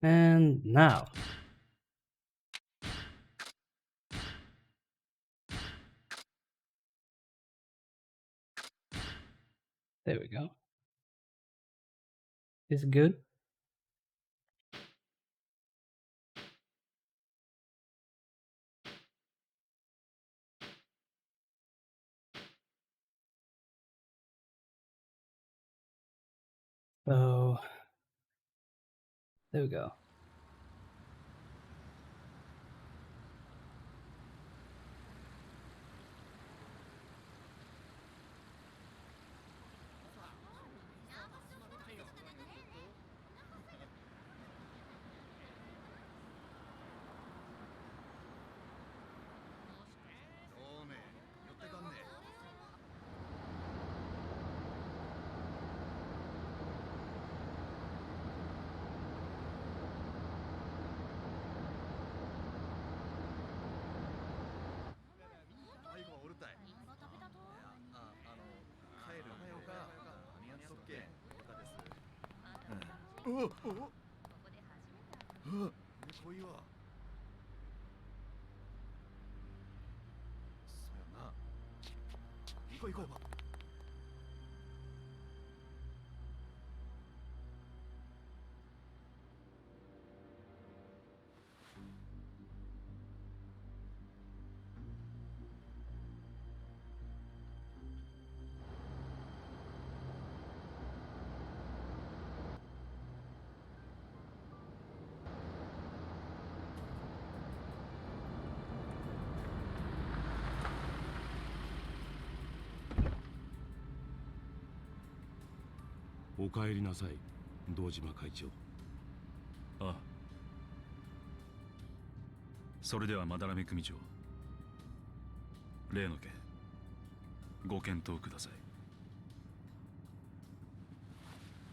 And now. There we go. Is it good? So, there we go.お帰りなさい、堂島会長。ああ。それでは斑目組長、例の件ご検討くださ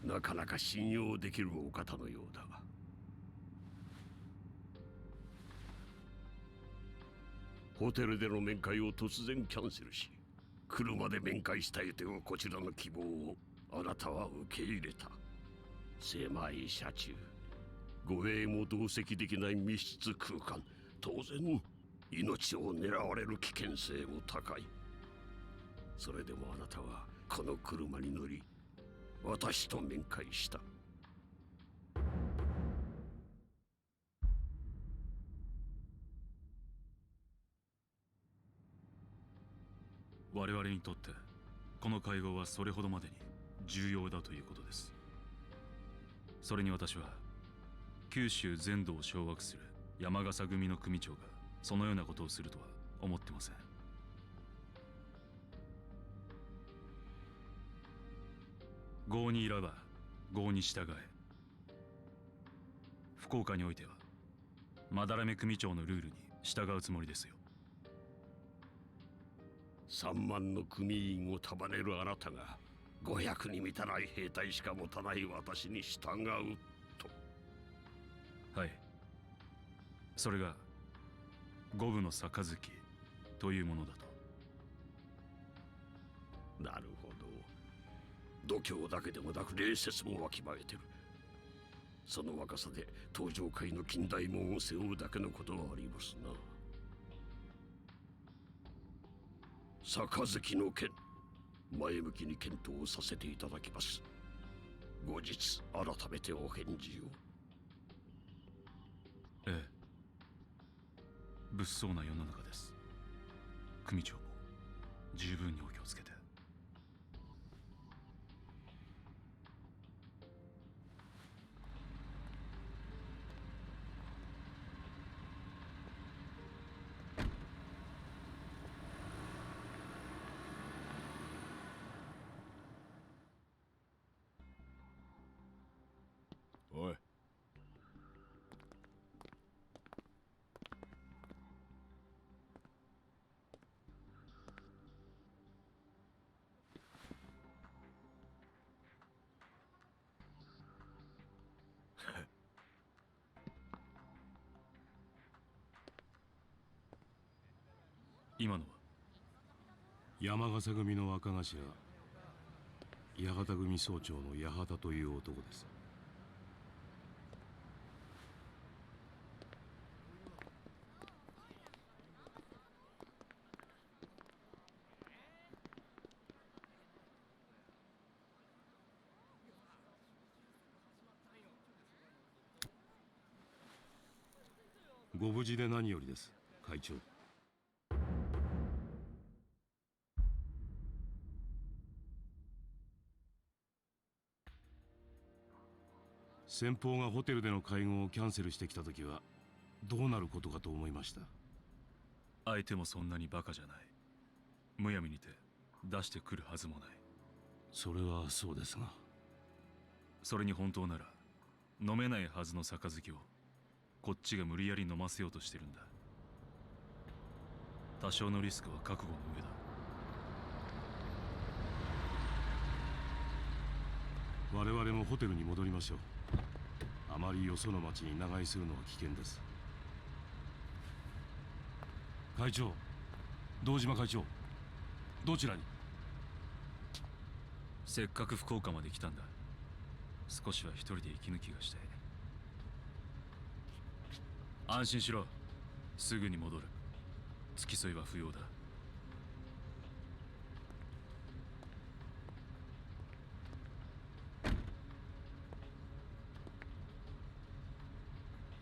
い。なかなか信用できるお方のようだが、ホテルでの面会を突然キャンセルし、車で面会したいというこちらの希望をあなたは受け入れた。狭い車中、護衛も同席できない密室空間、当然命を狙われる危険性も高い。それでもあなたはこの車に乗り、私と面会した。我々にとってこの会合はそれほどまでに重要だということです。それに私は九州全土を掌握する山笠組の組長がそのようなことをするとは思ってません。郷にいらば郷に従え。福岡においては斑目組長のルールに従うつもりですよ。3万の組員を束ねるあなたが500に満たない兵隊しか持たない私に従うと。はい。それが五分の杯というものだと。なるほど。度胸だけでもなく礼節もわきまえてる。その若さで登場界の近代門を背負うだけのことはありますな。杯の件、前向きに検討させていただきます。後日改めてお返事を。ええ。物騒な世の中です。組長も十分にお気をつけて。おい。今のは山笠組の若頭、八幡組総長の八幡という男です。ご無事で何よりです、会長。先方がホテルでの会合をキャンセルしてきた時はどうなることかと思いました。相手もそんなにバカじゃない。むやみにて出してくるはずもない。それはそうですが。それに本当なら飲めないはずの杯をこっちが無理やり飲ませようとしてるんだ。多少のリスクは覚悟の上だ。我々もホテルに戻りましょう。あまりよその町に長居するのは危険です。会長、堂島会長、どちらに？せっかく福岡まで来たんだ。少しは一人で息抜きがしたい。安心しろ、すぐに戻る。付き添いは不要だ。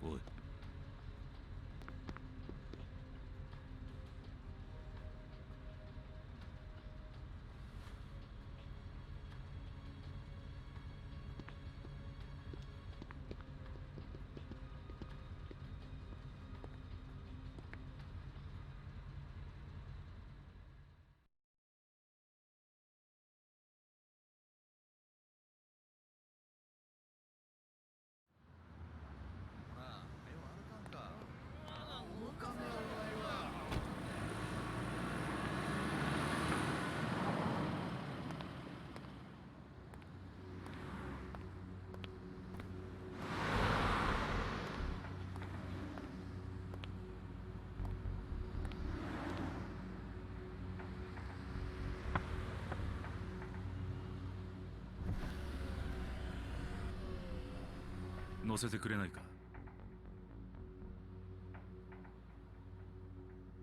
おい、乗せてくれないか。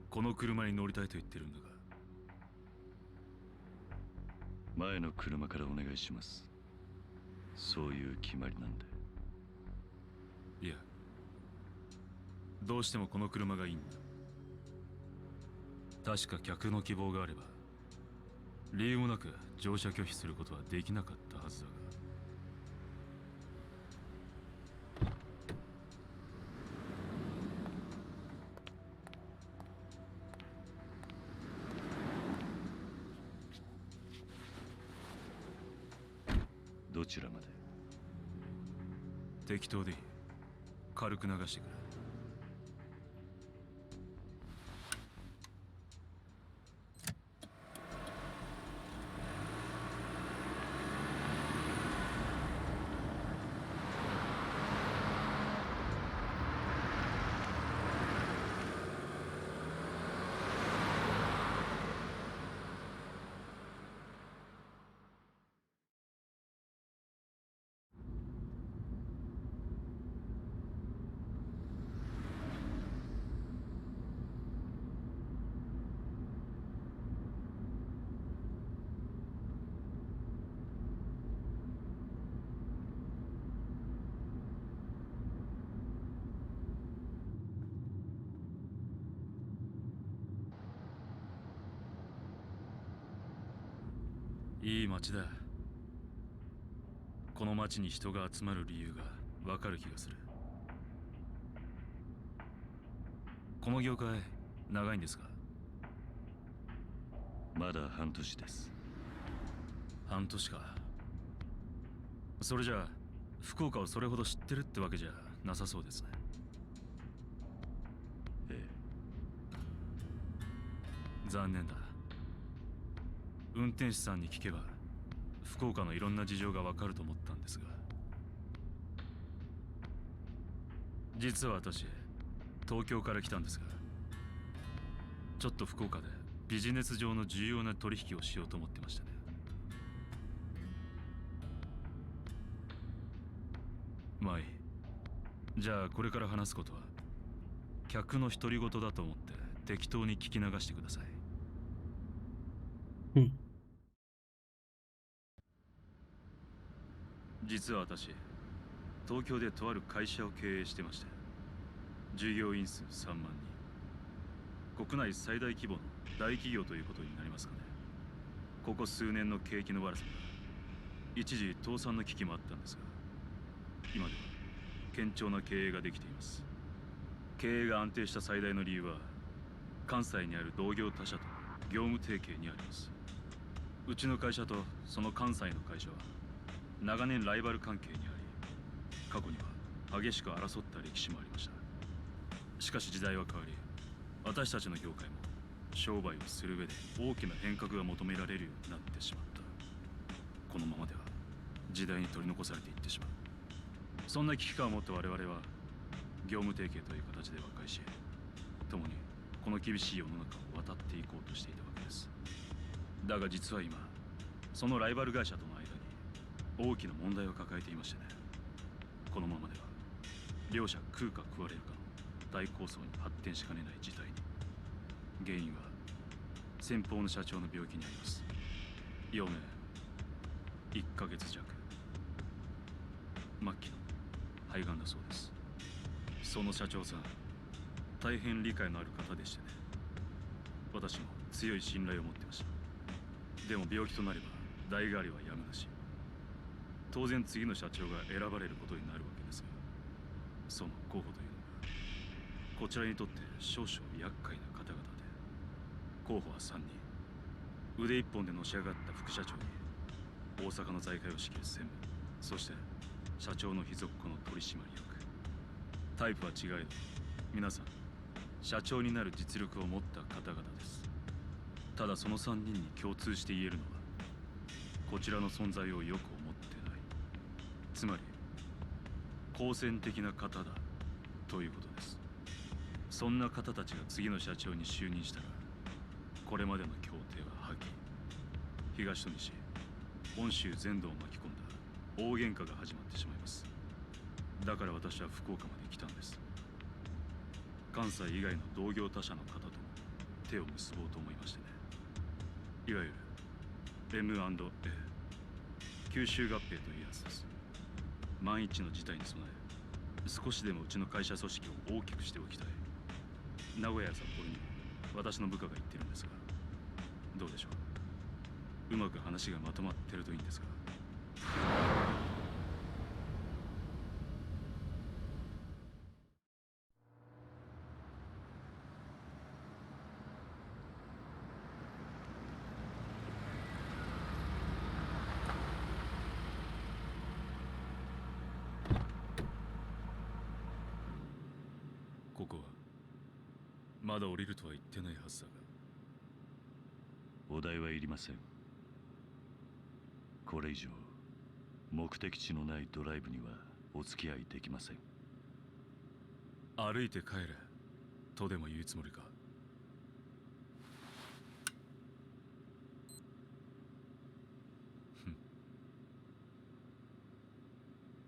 この車に乗りたいと言ってるんだが。前の車からお願いします。そういう決まりなんで。いや、どうしてもこの車がいいんだ。確か客の希望があれば理由もなく乗車拒否することはできなかったはずだが。どちらまで？適当でいい。軽く流してくれ。いい街だ。この街に人が集まる理由がわかる気がする。この業界長いんですか？まだ半年です。半年か。それじゃあ福岡をそれほど知ってるってわけじゃなさそうですね。え残念だ。運転手さんに聞けば福岡のいろんな事情がわかると思ったんですが。実は私東京から来たんですが、ちょっと福岡でビジネス上の重要な取引をしようと思ってましたね。まあいい。じゃあこれから話すことは客の独り言だと思って適当に聞き流してください。うん。実は私東京でとある会社を経営してました。従業員数3万人。国内最大規模の大企業ということになりますかね。ここ数年の景気の悪さが一時倒産の危機もあったんですが、今では堅調な経営ができています。経営が安定した最大の理由は関西にある同業他社と業務提携にあります。うちの会社とその関西の会社は長年ライバル関係にあり、過去には激しく争った歴史もありました。しかし時代は変わり、私たちの業界も商売をする上で大きな変革が求められるようになってしまった。このままでは時代に取り残されていってしまう。そんな危機感を持って我々は業務提携という形で和解し、共にこの厳しい世の中を渡っていこうとしていたわけです。だが実は今、そのライバル会社との間に大きな問題を抱えていましてね。このままでは両者食うか食われるかの大抗争に発展しかねない事態に。原因は先方の社長の病気にあります。余命1ヶ月弱、末期の肺がんだそうです。その社長さん、大変理解のある方でしてね。私も強い信頼を持ってました。でも病気となれば代替わりはやむなし。当然次の社長が選ばれることになるわけですが、その候補というのがこちらにとって少々厄介な方々で、候補は3人。腕一本でのし上がった副社長に大阪の財界を仕切る専務、そして社長の秘蔵っ子の取締役。タイプは違えど皆さん社長になる実力を持った方々です。ただその3人に共通して言えるのは、こちらの存在をよく思ってない、つまり好戦的な方だということです。そんな方たちが次の社長に就任したら、これまでの協定は破棄。東と西、本州全土を巻き込んだ大喧嘩が始まってしまいます。だから私は福岡まで来たんです。関西以外の同業他社の方とも手を結ぼうと思いましてね。いわゆる M&A、 吸収合併というやつです。万一の事態に備え、少しでもうちの会社組織を大きくしておきたい。名古屋や札幌にも私の部下が言ってるんですが、どうでしょう。うまく話がまとまってるといいんですが。ここはまだ降りるとは言ってないはずだが。お題はいりません。これ以上目的地のないドライブにはお付き合いできません。歩いて帰れとでも言うつもりか。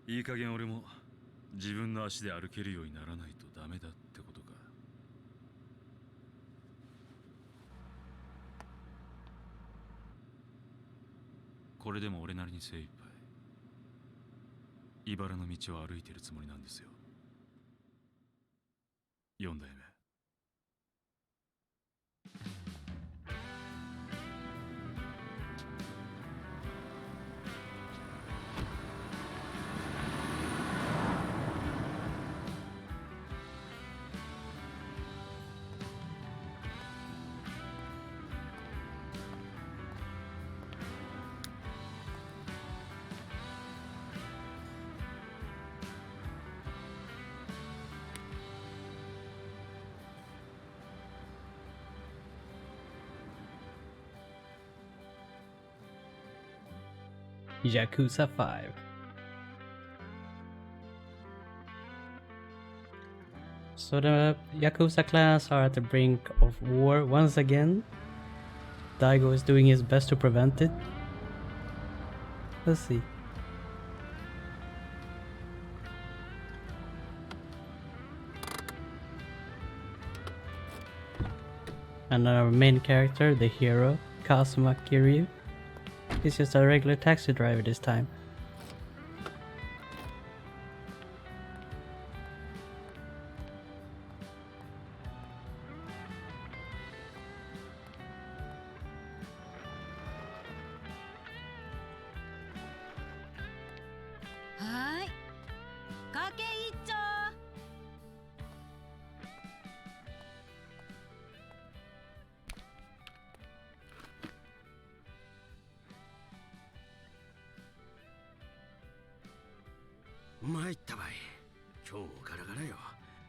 いい加減俺も自分の足で歩けるようにならないとダメだってことか。これでも俺なりに精一杯茨の道を歩いてるつもりなんですよ。4代目。Yakuza 5. So the Yakuza clans are at the brink of war once again. Daigo is doing his best to prevent it. Let's see. And our main character, the hero, Kazuma Kiryu, is just a regular taxi driver this time. 参ったばい。今日もガラガラよ。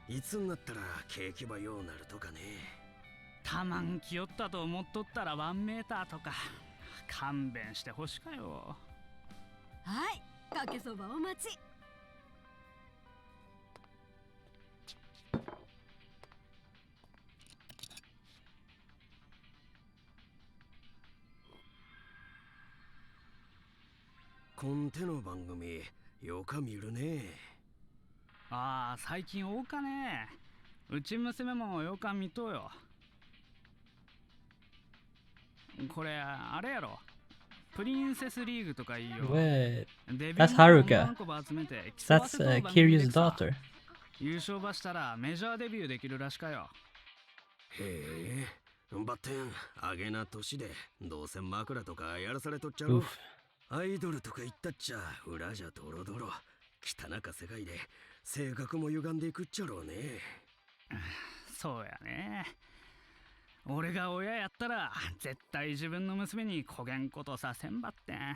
いつになったら景気ばようなるとかね。たまんきよったと思っとったら1メーターとか。勘弁してほしかよ。はい、かけそばお待ち。こん手の番組よか見るね。ああ、最近多かね。うち娘もよか見とうよ。これあれやろ。プリンセスリーグとかいいよ。Wait, デビュ that's ーの Haruka. 女の子ば集めて競わ That's せとう番組 Kiryu's でさ daughter. 優勝ばしたらメジャーデビューできるらしかよ。へえ、ばってん、あげな年で、どうせ枕とかやらされとっちゃろ。 Oof. アイドルとか言ったっちゃ、裏じゃドロドロ。汚か世界で、性格も歪んでいくっちゃろうね。そうやね。俺が親やったら絶対自分の娘にこげんことさせんばってん。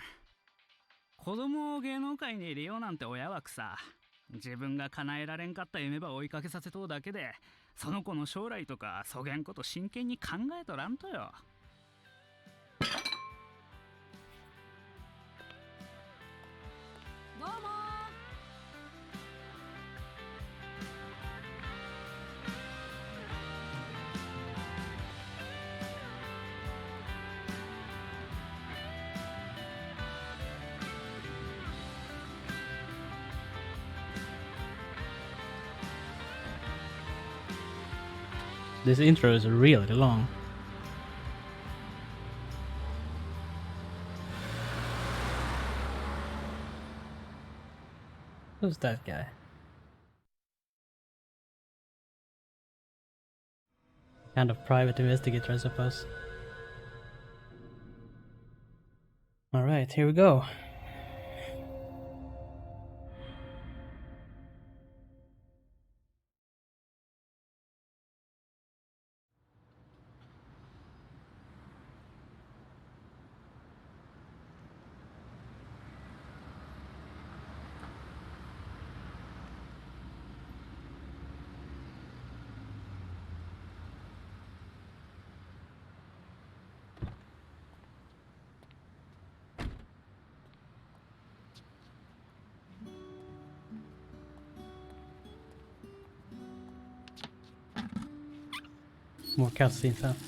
子供を芸能界に入れようなんて親は草。自分が叶えられんかった夢ば追いかけさせとうだけで、その子の将来とかそげんこと真剣に考えとらんとよ。どうも。This intro is really long. Who's that guy? Kind of private investigator, I suppose. Alright, here we go. More cutscenes, huh? $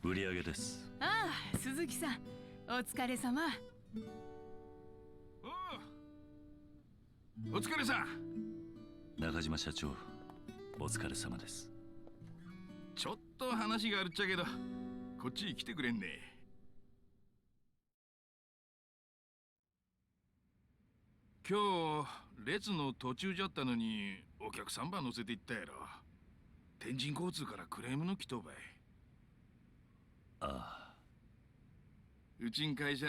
売り上げです。ああ、鈴木さん、お疲れ様。お疲れさん。中島社長、お疲れ様です。ちょっと話があるっちゃけど、こっちに来てくれんね。今日列の途中じゃったのにお客さんば乗せて行ったやろ。天神交通からクレームの来とうばい。ああ。うちん会社、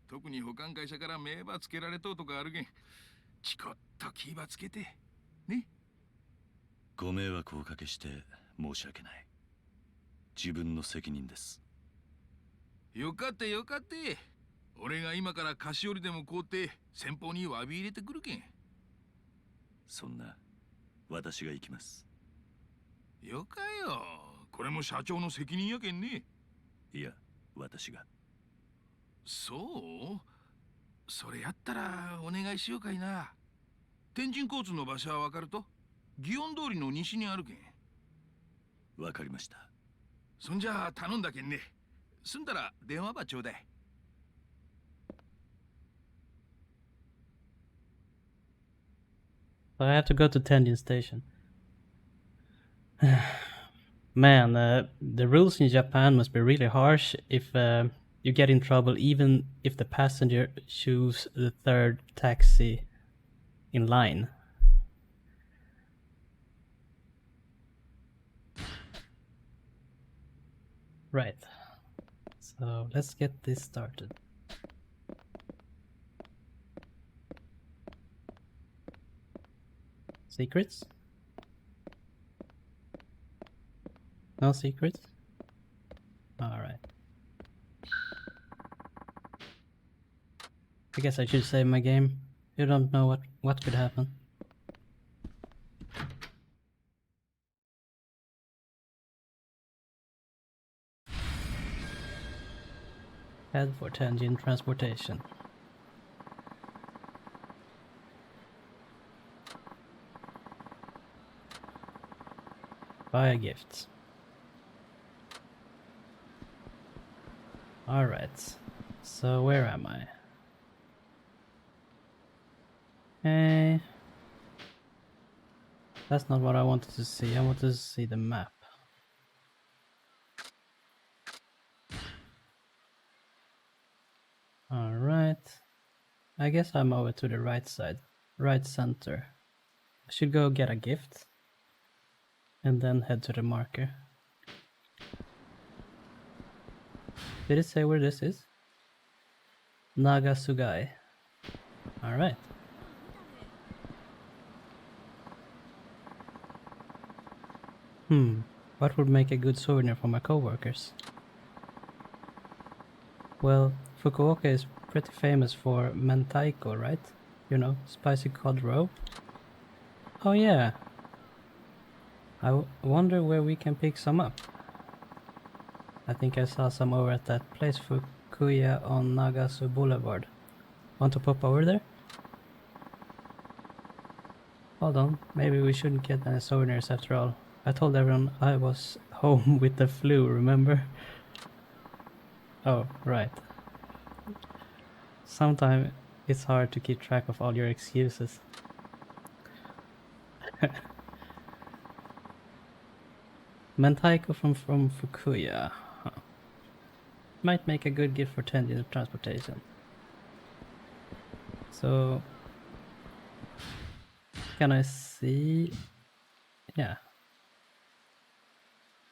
特に保管会社から名ばつけられとうとかあるけん、チコッと気ばつけてね。ご迷惑をおかけして申し訳ない。自分の責任です。よかってよかって。俺が今から菓子折りでも買うて先方に詫び入れてくるけん。そんな、私が行きます。よかよ。これも社長の責任やけんね。いや、私が。そう？それやったらお願いしようかいな。天神交通の場所はわかると？祇園通りの西にあるけん。わかりました。そんじゃ頼んだけんね。済んだら電話ばちょうだい。So I have to go to Tenjin Station. Man, the rules in Japan must be really harsh if you get in trouble even if the passenger choose the third taxi in line. Right. So let's get this started. Secrets? No secrets? Alright. I guess I should save my game. You don't know what could happen. Head for Tenjin Transportation. Buy a gift. Alright. So where am I? Hey. That's not what I wanted to see. I wanted to see the map. Alright. I guess I'm over to the right side. Right center. I should go get a gift. And then head to the marker. Did it say where this is? Nagasugai. Alright. What would make a good souvenir for my coworkers? Well, Fukuoka is pretty famous for mentaiko, right? You know, spicy cod roe. Oh yeah. I wonder where we can pick some up. I think I saw some over at that place Fukuya on Nagasu Boulevard. Want to pop over there? Hold on, maybe we shouldn't get any souvenirs after all. I told everyone I was home with the flu, remember? Oh, right. Sometimes it's hard to keep track of all your excuses. Mentaiko from Fukuya. Huh. Might make a good gift for Tenjin Transportation. So, can I see? Yeah.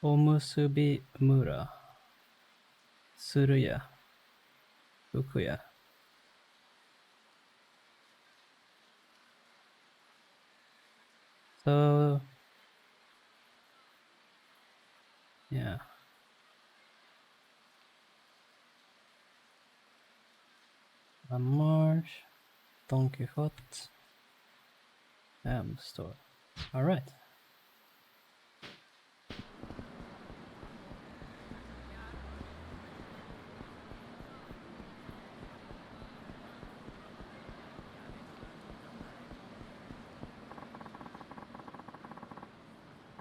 Omusubi Mura. Tsuruya. Fukuya. So, yeah. La Marche, Don Quixote, store. Alright.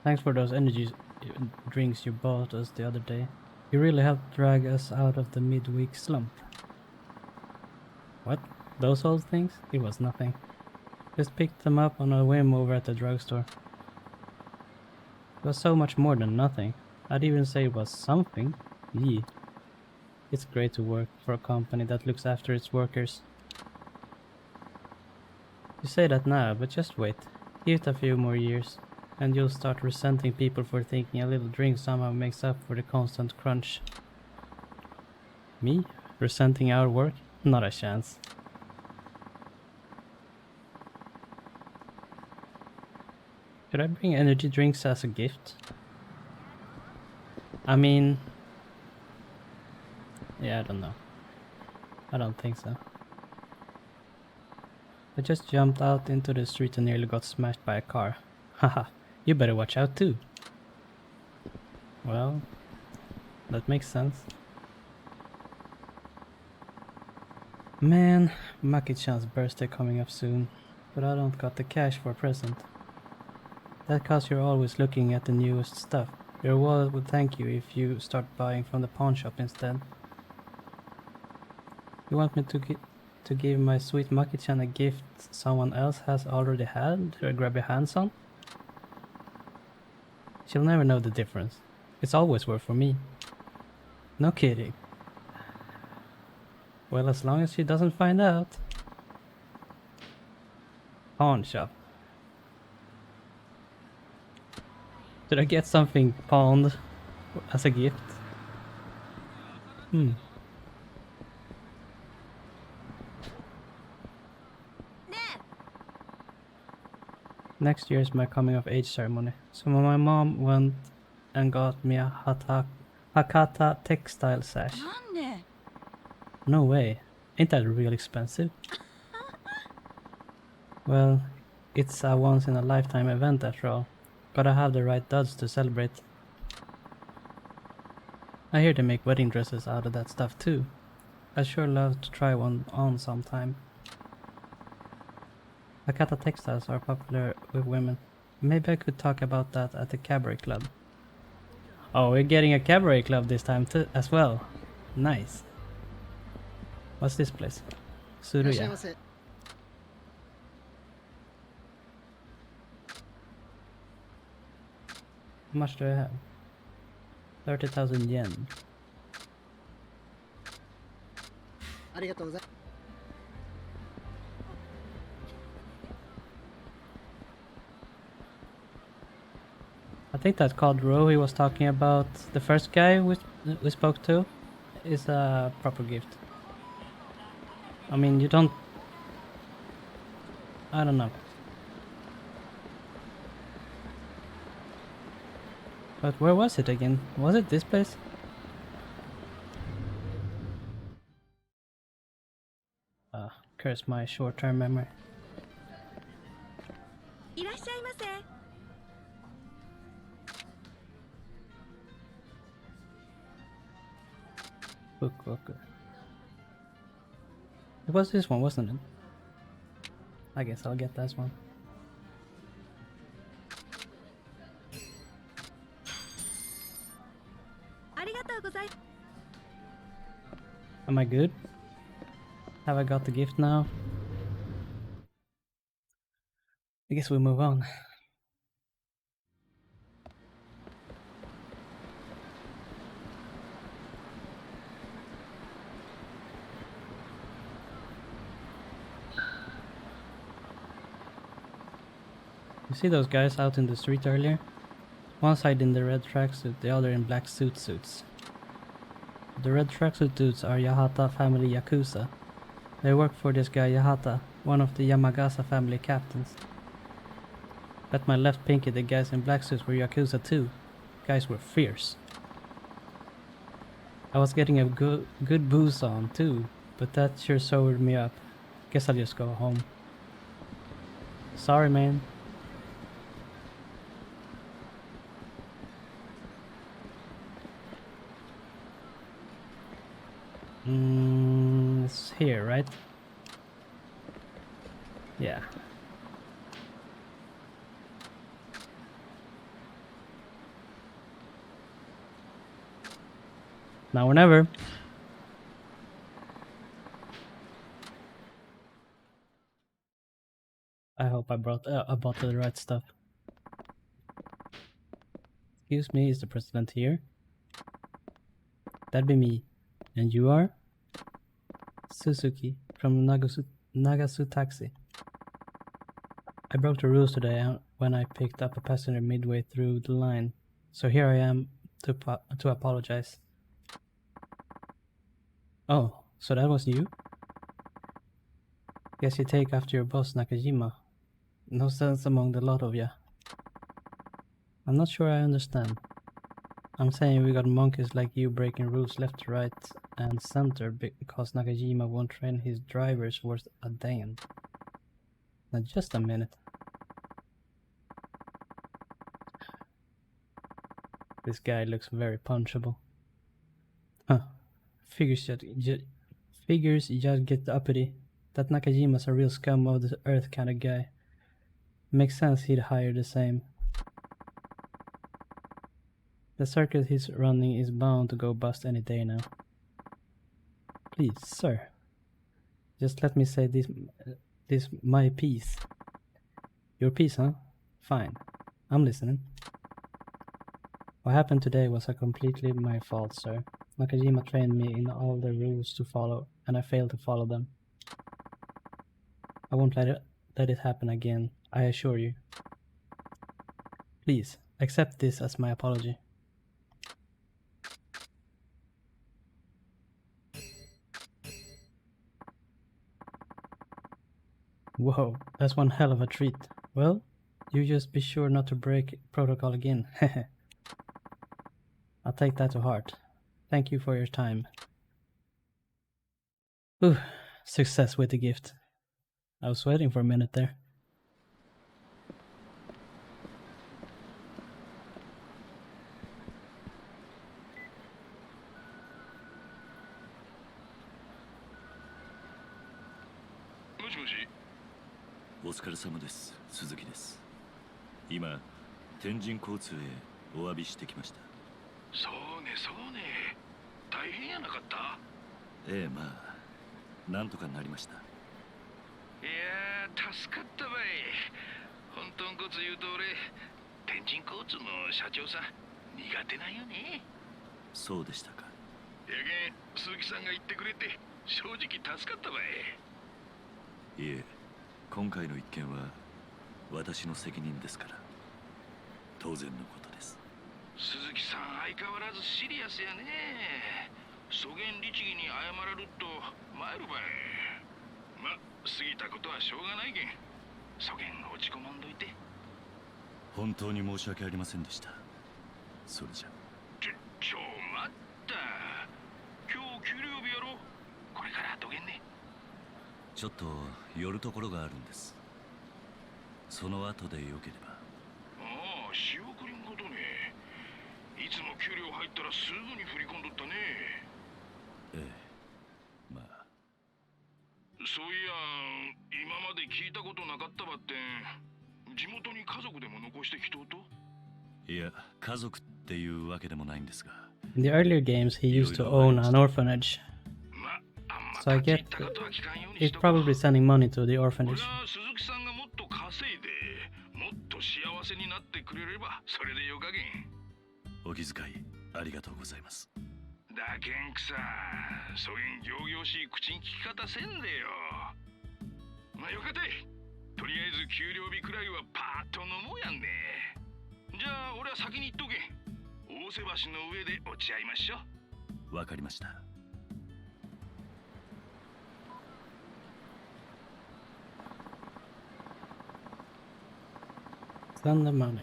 Thanks for those energy drinks you bought us the other day. You really helped drag us out of the midweek slump. What? Those old things? It was nothing. Just picked them up on a whim over at the drugstore. It was so much more than nothing. I'd even say it was something. Yee. It's great to work for a company that looks after its workers. You say that now, but just wait. Give it a few more years, and you'll start resenting people for thinking a little drink somehow makes up for the constant crunch. Me? Resenting our work? Not a chance. Should I bring energy drinks as a gift? I mean... yeah, I don't know. I don't think so. I just jumped out into the street and nearly got smashed by a car. Haha, you better watch out too. Well, that makes sense. Man, Maki-chan's birthday coming up soon, but I don't got the cash for a present. That cause you're always looking at the newest stuff. Your wallet would thank you if you start buying from the pawn shop instead. You want me to give my sweet Maki-chan a gift someone else has already had to grab your hands on? She'll never know the difference. It's always worked for me. No kidding. Well, as long as she doesn't find out. Pawn shop. Did I get something pawned as a gift? Hmm. Next year is my coming of age ceremony, so my mom went and got me a Hakata textile sash. なんで No way. Ain't that real expensive? Well, it's a once in a lifetime event after all. Gotta have the right duds to celebrate. I hear they make wedding dresses out of that stuff too. I'd sure love to try one on sometime. Hakata textiles are popular with women. Maybe I could talk about that at the cabaret club. Oh, we're getting a cabaret club this time too, as well. Nice. What's this place? Suruya. How much do I have? 30,000 yen. I think that called Ro he was talking about, the first guy we spoke to, is a proper gift. I mean, you don't... I don't know. But where was it again? Was it this place? Curse my short-term memory. いらっしゃいませ Book. It was this one, wasn't it? I guess I'll get this one. Am I good? Have I got the gift now? I guess we move on. You see those guys out in the street earlier? One side in the red tracksuit, the other in black suits. The red tracksuit dudes are Yahata family Yakuza. They work for this guy Yahata, one of the Yamagasa family captains. Bet my left pinky the guys in black suits were Yakuza too. Guys were fierce. I was getting a good booze on too, but that sure sobered me up. Guess I'll just go home. Sorry, man. It's here, right? Yeah. Now or never. I hope I bought the right stuff. Excuse me, is the president here? That'd be me. And you are? Suzuki from Nagasu Taxi. I broke the rules today when I picked up a passenger midway through the line, so here I am to apologize. Oh, so that was you? Guess you take after your boss Nakajima. No sense among the lot of ya. I'm not sure I understand. I'm saying we got monkeys like you breaking rules left, right, and center because Nakajima won't train his drivers worth a damn. Now just a minute. This guy looks very punchable. Huh. Figures just get uppity. That Nakajima's a real scum of the earth kind of guy. Makes sense he'd hire the same. The circuit he's running is bound to go bust any day now. Please, sir. Just let me say this my piece. Your piece, huh? Fine. I'm listening. What happened today was completely my fault, sir. Nakajima trained me in all the rules to follow, and I failed to follow them. I won't let it happen again, I assure you. Please, accept this as my apology. Whoa, that's one hell of a treat. Well, you just be sure not to break protocol again. I'll take that to heart. Thank you for your time. Ooh, success with the gift. I was waiting for a minute there. Moshi. お疲れ様です。鈴木です。今、天神交通へお詫びしてきました。そうねそうね。大変やなかった。ええ、まあなんとかなりました。いやー助かったばい。本当のこと言うと俺天神交通の社長さん苦手なんよね。そうでしたか。やけん鈴木さんが言ってくれて正直助かったばい。いえ、今回の一件は私の責任ですから当然のことです。鈴木さん相変わらずシリアスやね。そげん律儀に謝られると参るばい。ま、過ぎたことはしょうがないけんそげん落ち込まんどいて。本当に申し訳ありませんでした。それじゃちょ待った。今日給料日やろ。これからどげんね。ちょっと寄るところがあるんです。その後でよければ。ああ、仕送りんことね。いつも給料入ったらすぐに振り込んどったね。ええ、まあ。そういや今まで聞いたことなかったばってん。地元に家族でも残してきとうと。いや、家族っていうわけでもないんですが。In the earlier games, he used to own an orphanage. So I get he's probably sending money to the orphanage. 鈴木さんがもっと稼いでもっと幸せになってくれればそれでよかげん。お気遣いありがとうございます。だけんくさ、そげん仰々しい口に聞き方せんでよ。まあよかて。とりあえず給料日くらいはパーッと飲もうやんね。じゃあ俺は先に行っとけ。大瀬橋の上で落ち合いましょう。わかりました。Send the money.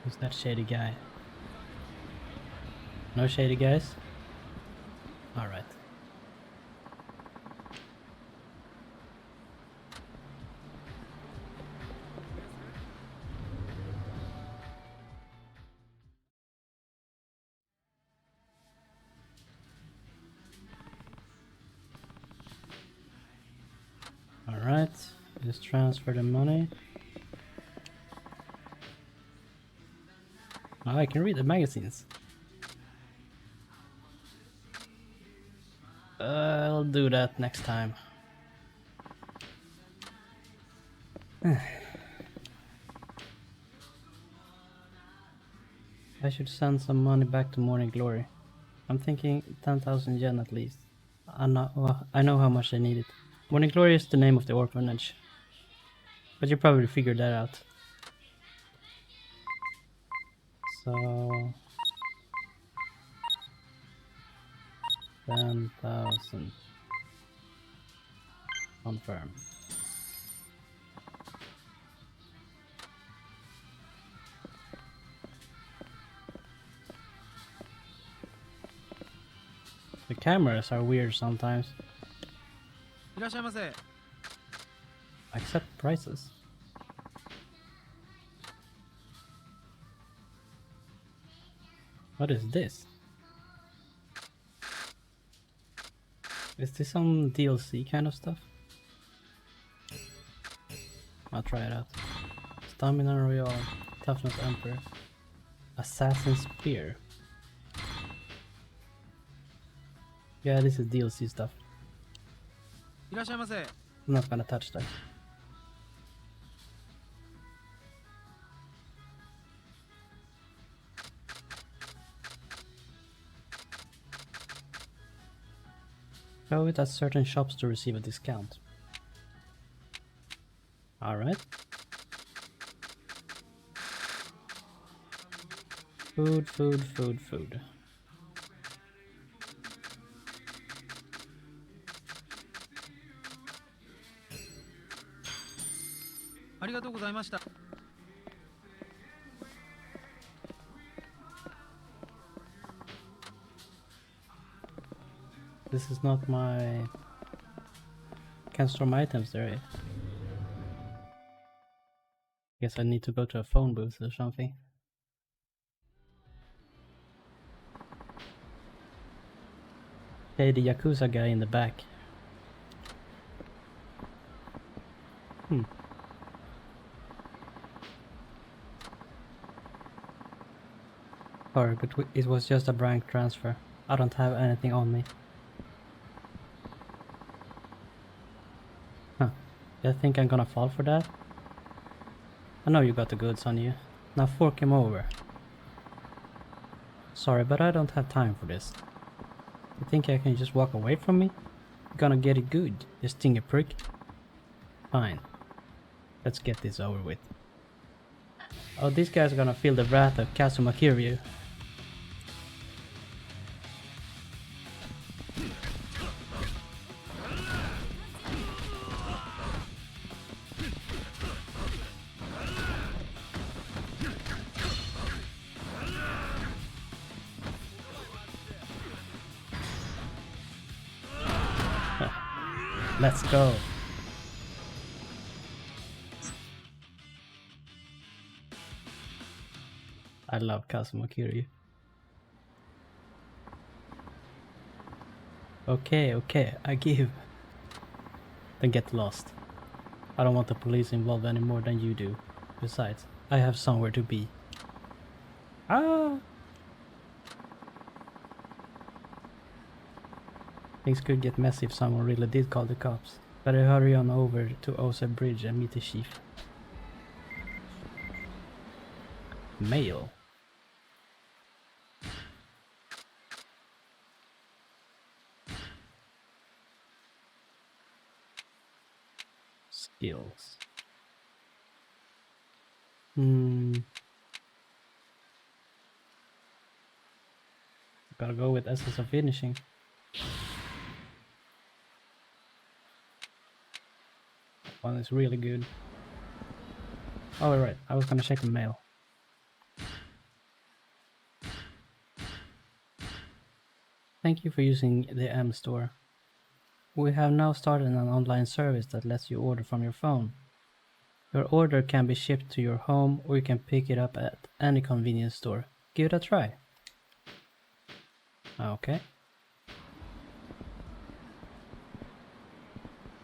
Who's that shady guy? No shady guys? Alright. Alright, just transfer the money. Oh, I can read the magazines. I'll do that next time. I should send some money back to Morning Glory. I'm thinking 10,000 yen at least. I know how much I need it. Morning Glory is the name of the orphanage. But you probably figured that out. So... 10,000. Confirm. The cameras are weird sometimes. Accept prices. What is this? Is this some DLC kind of stuff? I'll try it out. Stamina Royale, Toughness Emperor, Assassin's Spear. Yeah, this is DLC stuff. いらっしゃいませ。 I'm not gonna touch that. Show it at certain shops to receive a discount. Alright. Food, food, food, food. ありがとうございました。 This is not my... Can't store my items there. Guess I need to go to a phone booth or something. Hey, the Yakuza guy in the back. Sorry, but it was just a bank transfer. I don't have anything on me. Huh. You think I'm gonna fall for that? I know you got the goods on you. Now fork him over. Sorry, but I don't have time for this. You think I can just walk away from me? You're gonna get it good, you stingy prick. Fine. Let's get this over with. Oh, these guys are gonna feel the wrath of Kazuma Kiryu. Let's go. I love Kazuma Kiryu. Okay, I give. Then get lost. I don't want the police involved any more than you do. Besides, I have somewhere to be. Ah! Things could get messy if someone really did call the cops. Better hurry on over to Ose Bridge and meet the chief. Mail. Skills. Gotta go with essence of finishing. One is really good. Oh right, I was gonna check the mail. Thank you for using the M store. We have now started an online service that lets you order from your phone. Your order can be shipped to your home or you can pick it up at any convenience store. Give it a try. Okay.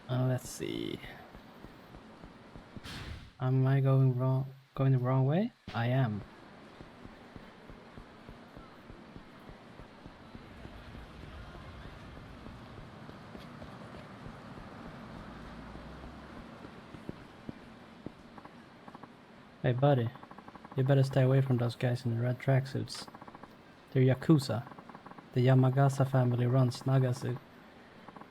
Let's see. Am I going the wrong way? I am. Hey buddy, you better stay away from those guys in the red tracksuits. They're Yakuza. The Yamagasa family runs Nagasu,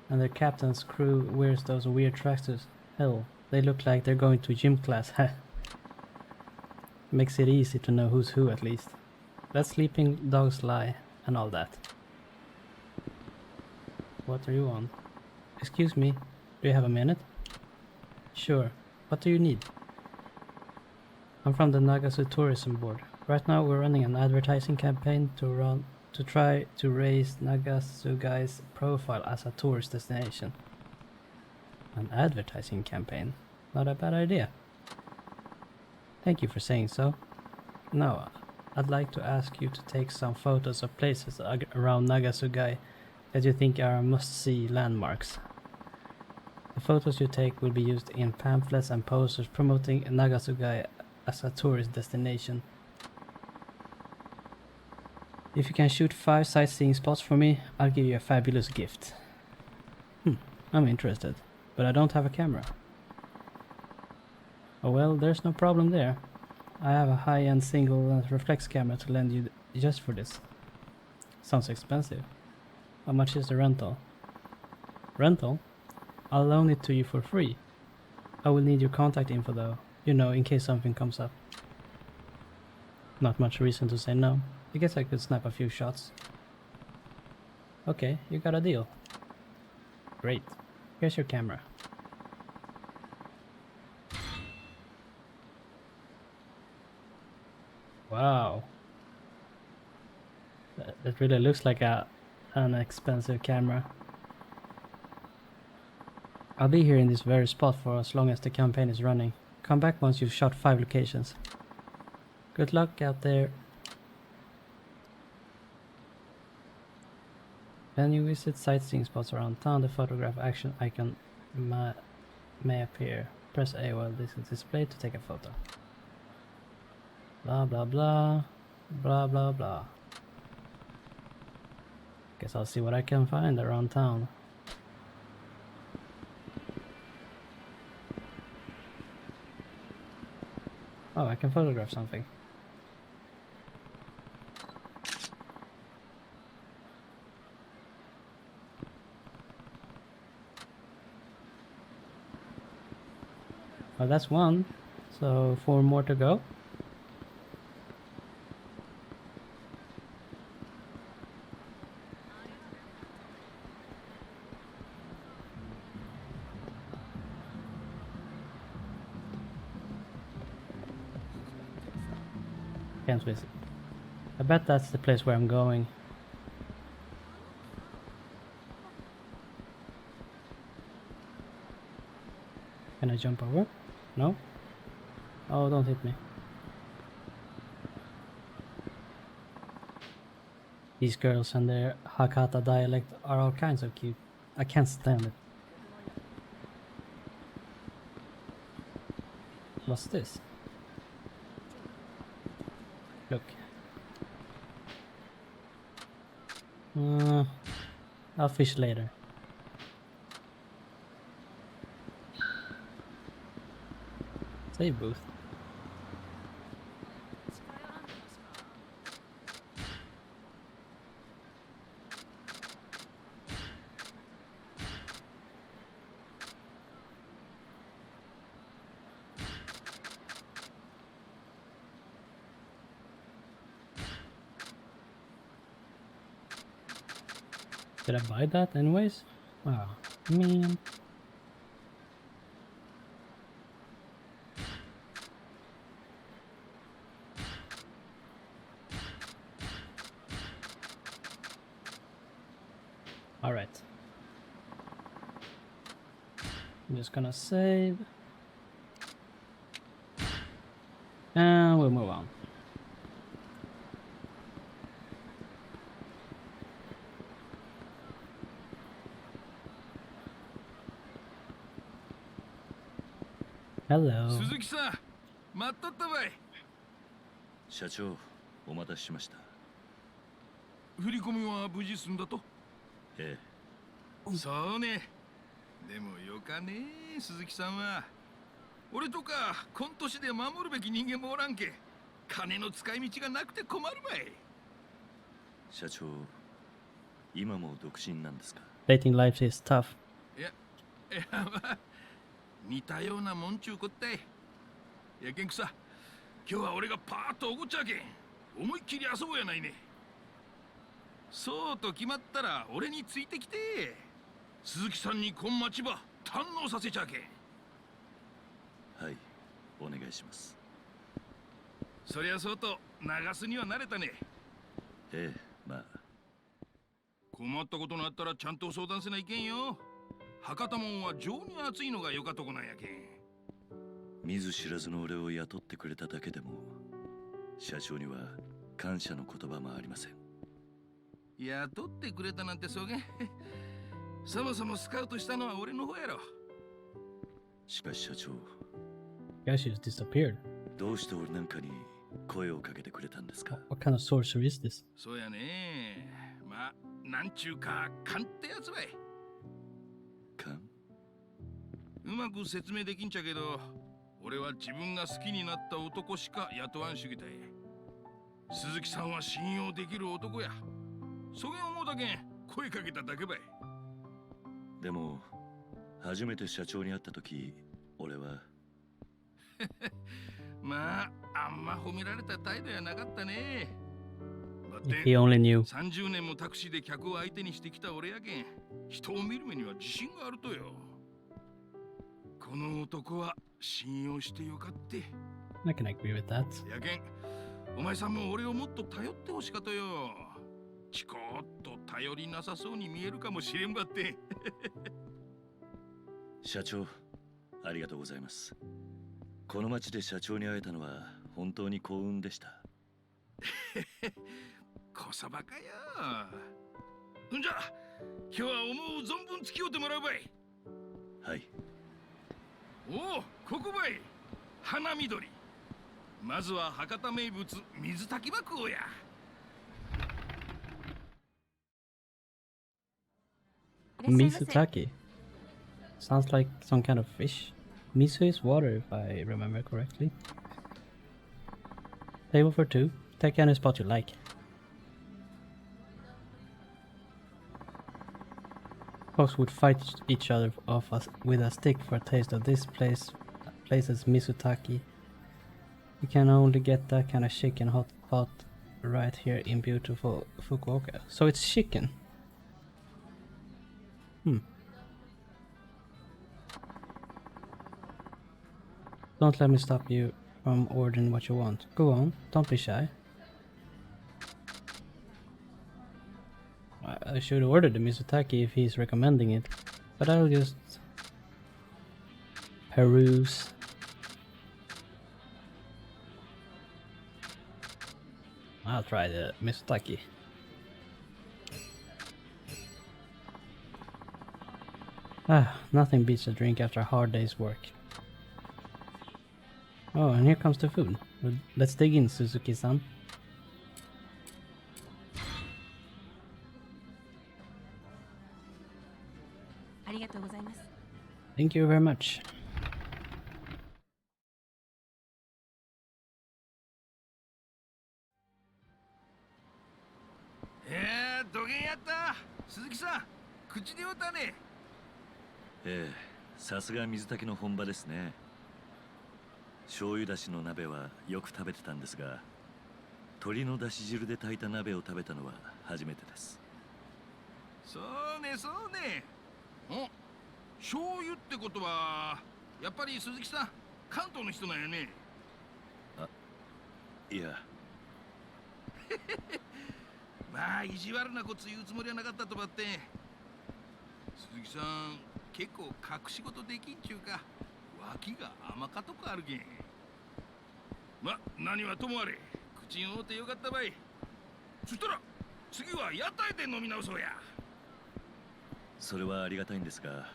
and their captain's crew wears those weird tracksuits. Hell, they look like they're going to gym class. Makes it easy to know who's who at least. Let sleeping dogs lie, and all that. What are you on? Excuse me, do you have a minute? Sure, what do you need? I'm from the Nagasu Tourism Board. Right now we're running an advertising campaign to try to raise Nagasugai's profile as a tourist destination. An advertising campaign? Not a bad idea. Thank you for saying so. Now, I'd like to ask you to take some photos of places around Nagasugai that you think are must-see landmarks. The photos you take will be used in pamphlets and posters promoting Nagasugai as a tourist destination. If you can shoot 5 sightseeing spots for me, I'll give you a fabulous gift. I'm interested. But I don't have a camera. Oh well, there's no problem there. I have a high-end single lens reflex camera to lend you just for this. Sounds expensive. How much is the rental? Rental? I'll loan it to you for free. I will need your contact info though, you know, in case something comes up. Not much reason to say no. I guess I could snap a few shots. Okay, you got a deal. Great. Here's your camera. Wow. That really looks like an expensive camera. I'll be here in this very spot for as long as the campaign is running. Come back once you've shot 5 locations. Good luck out there. When you visit sightseeing spots around town, the photograph action icon may appear. Press A while this is displayed to take a photo. Blah blah blah. Blah blah blah. Guess I'll see what I can find around town. Oh, I can photograph something. Well, that's one. So 4 more to go. Can't miss it. I bet that's the place where I'm going. Can I jump over? No? Oh, don't hit me. These girls and their Hakata dialect are all kinds of cute. I can't stand it. What's this? Look. I'll fish later. Save booth. Did I buy that anyways? Oh, man. Alright. I'm just gonna save. And we'll move on. Hello. 鈴木さん、待っとったばい。社長、お待たせしました。振り込みは無事済んだと？ええ。そうね。でもよかねえ、鈴木さんは。俺とかこん年で守るべき人間もおらんけ。金の使い道がなくて困るばい。社長、今も独身なんですか？ Dating life is tough. いやまあ似たようなもんちゅうこったい。やけんくさ、今日は俺がパーッとおごっちゃけん。思いっきり遊ぼうやないね。そうと決まったら俺についてきて。鈴木さんにこん町場堪能させちゃけん。はい、お願いします。そりゃそうと流すには慣れたね。ええ、まあ。困ったことのあったらちゃんと相談せないけんよ。博多門は情に熱いのがよかとこなんやけん。見ず知らずの俺を雇ってくれただけでも社長には感謝の言葉もありません。雇ってくれたなんてそげんそもそもスカウトしたのは俺の方やろ。しかし社長、Guess she just disappeared. どうして俺なんかに声をかけてくれたんですか？ What kind of sorcery is this? そうやね。まあなんちゅうか勘ってやつばい。勘？うまく説明できんちゃけど、俺は自分が好きになった男しか雇わんしゅげたい。鈴木さんは信用できる男や。そげん思うだけん声かけただけばい。でも初めて社長に会った時、俺はまあ、あんま褒められた態度やなかったね。だっ If て he only knew. 30年もタクシーで客を相手にしてきた俺やけん、人を見る目には自信があるとよ。この男は信用してよかって。I can agree with that. やけん、お前さんも俺をもっと頼ってほしかとよ。ちこっと頼りなさそうに見えるかもしれんばって。社長、ありがとうございます。この町で社長に会えたのは本当に幸運でした。こそばかよ。んじゃ、今日は思う存分付き合ってもらうばい。はい。おお、ここばい。花緑。まずは博多名物水炊きば食おうや。Misutaki. Sounds like some kind of fish. Miso is water, if I remember correctly. Table for two. Take any spot you like. Folks would fight each other off with a stick for a taste of this place's Misutaki. You can only get that kind of chicken hot pot right here in beautiful Fukuoka. So it's chicken. Don't let me stop you from ordering what you want. Go on, don't be shy. I should order the Misutaki if he's recommending it, but I'll just peruse. I'll try the Misutaki. Nothing beats a drink after a hard day's work. Oh, and here comes the food. Let's dig in, Suzuki-san. Thank you very much. どげんやった。鈴木さん、口でおったね。ええ、さすが水炊きの本場ですね。醤油だしの鍋はよく食べてたんですが、鶏のだし汁で炊いた鍋を食べたのは初めてです。そうね、そうね。お、醤油ってことはやっぱり鈴木さん、関東の人なんやね。あ、いや。まあ意地悪なこと言うつもりはなかったとばって。鈴木さん、結構隠し事できんちゅうか、脇が甘かとこあるけん。ま、何はともあれ、口に合うてよかったばい。そしたら次は屋台で飲み直そうや。それはありがたいんですが、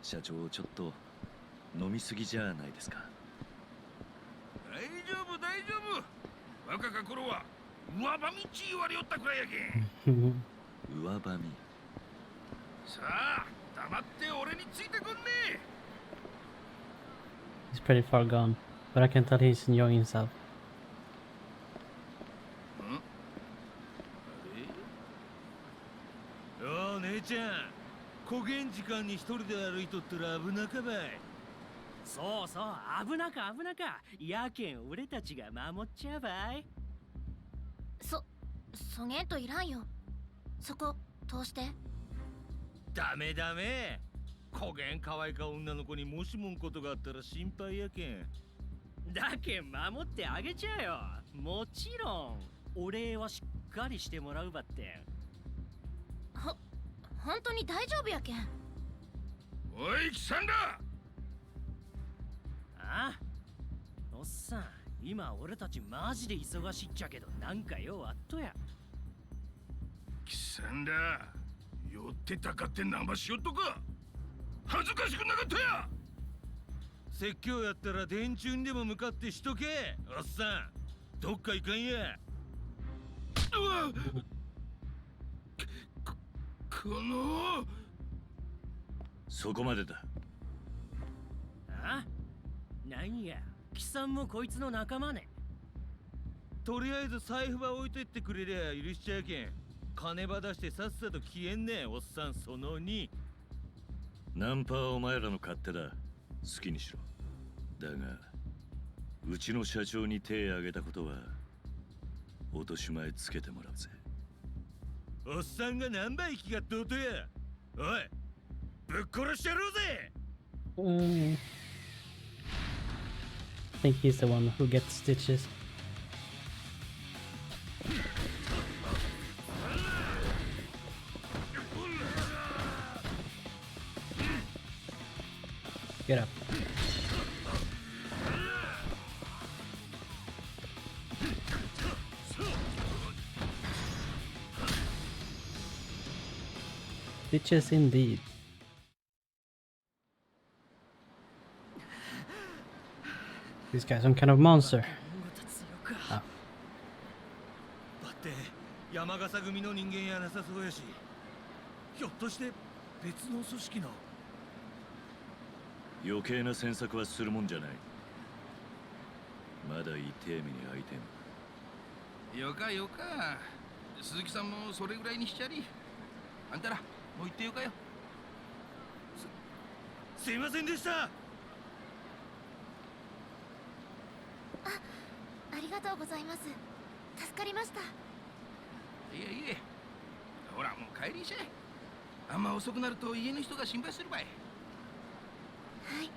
社長ちょっと飲みすぎじゃないですか。大丈夫大丈夫。若か頃は上ばみち言われよったくらいやけん。上ばみ。さあ、黙って俺についてこんね。 He's pretty far gone, but I can tell he's enjoying himself. おう姉ちゃん、小源時間に一人で歩いとったら危なかばい。そうそう、危なか危なか。やけん俺たちが守っちゃうばい。そげんといらんよ。そこ通して。ダメダメ。小源可愛いか女の子にもしもんことがあったら心配やけん。だけん守ってあげちゃうよ。もちろんお礼はしっかりしてもらうばって。本当に大丈夫やけん。おい、キサンだ。ああ、おっさん、今俺たちマジで忙しいっちゃけど、なんかようあっとや。キサンだ、寄ってたかって生しよっとか。恥ずかしくなかったや。説教やったら電柱にでも向かってしとけ。おっさん、どっか行かんや。うわっ、このそこまでだ。あ、なんや、貴さんもこいつの仲間ね。とりあえず財布ば置いてってくれりゃ許しちゃうけん。金ば出してさっさと消えんね、おっさんその2。ナンパはお前らの勝手だ。好きにしろ。だが、うちの社長に手を挙げたことは落とし前つけてもらうぜ。おっさんが何倍息がどうとや。おい、ぶっ殺してやろうぜ。I think he's the one who gets stitches. Get up. Stitches indeed. This guy's some kind of monster. あ、だって山笠組の人間やなさそうやし、ひょっとして別の組織の。余計な詮索はするもんじゃない。まだ痛え目に遭いてん。よかよか。鈴木さんもそれぐらいにしちゃり。あんたらもう行ってよかよ。すいませんでした。ありがとうございます。助かりました。いえいえ。ほらもう帰りしゃい。あんま遅くなると家の人が心配するばい。はい。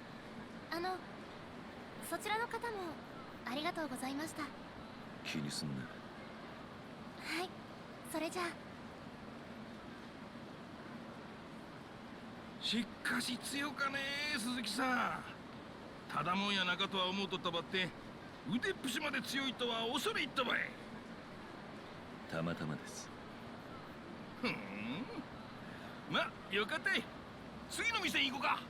そちらの方もありがとうございました。気にすんな。はい。それじゃあ。しっかし強かねえ、鈴木さん。ただもんやなかとは思うとったばって、腕っぷしまで強いとは恐れ入ったばい。たまたまです。ふん。ま、よかったい。次の店に行こうか。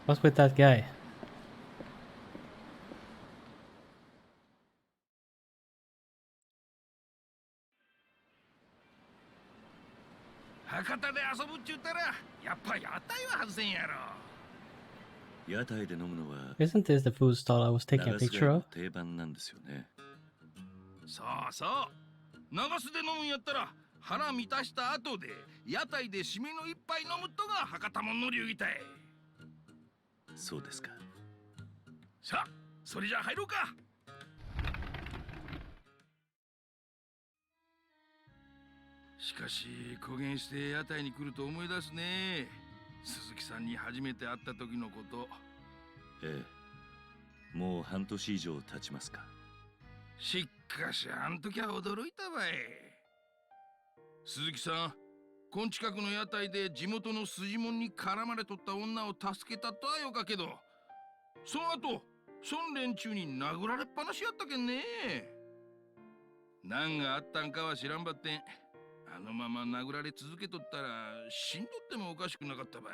What's with that guy? 博多で遊ぶっちゅったら、やっぱ屋台は外せんやろ。屋台で飲むのは Isn't this the food stall I was taking a 長洲 picture 街の of? 定番なんですよね。そうそう。長洲で飲むんやったら、腹満たした後で、屋台で締めの一杯飲むとが博多もんの流儀たい。そうですか。さあ、それじゃ入ろうか。しかし公言して屋台に来ると思い出すね。鈴木さんに初めて会った時のこと。ええ、もう半年以上経ちますか。しかしあん時は驚いたばい。鈴木さん、こん近くの屋台で地元の筋もんに絡まれとった女を助けたとはよかけど、その後そん連中に殴られっぱなしやったけんね。何があったんかは知らんばってん、あのまま殴られ続けとったら死んどってもおかしくなかったばい。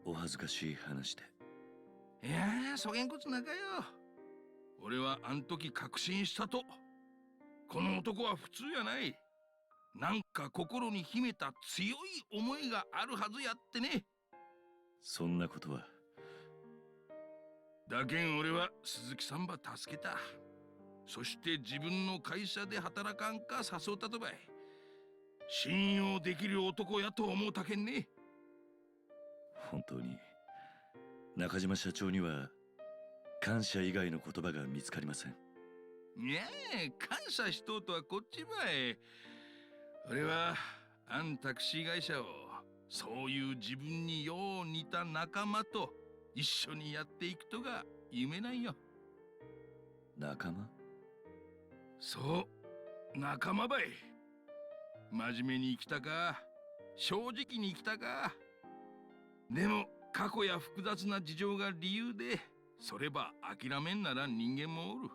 お恥ずかしい話で。いやー、そげんこつなかよ。俺はあん時確信したと。この男は普通やない。なんか心に秘めた強い思いがあるはずやってね。そんなことは。だけん俺は鈴木さんば助けた。そして自分の会社で働かんか誘ったとばい。信用できる男やと思うたけんね。本当に中島社長には感謝以外の言葉が見つかりません。いやー、感謝しとうとはこっちばい。俺はあんタクシー会社をそういう自分によう似た仲間と一緒にやっていくとが夢なんよ。仲間？そう、仲間ばい。真面目に生きたか、正直に生きたか。でも過去や複雑な事情が理由でそれば諦めんならん人間もおる。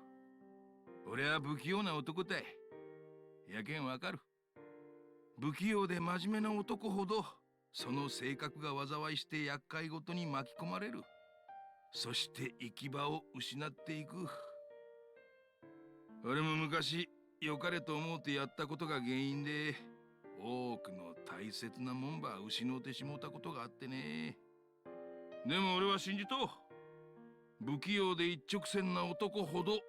俺は不器用な男たい。やけんわかる。不器用で真面目な男ほどその性格が災いして厄介ごとに巻き込まれる。そして行き場を失っていく。俺も昔良かれと思うてやったことが原因で多くの大切なもんば失うてしもうたことがあってね。でも俺は信じと不器用で一直線な男ほど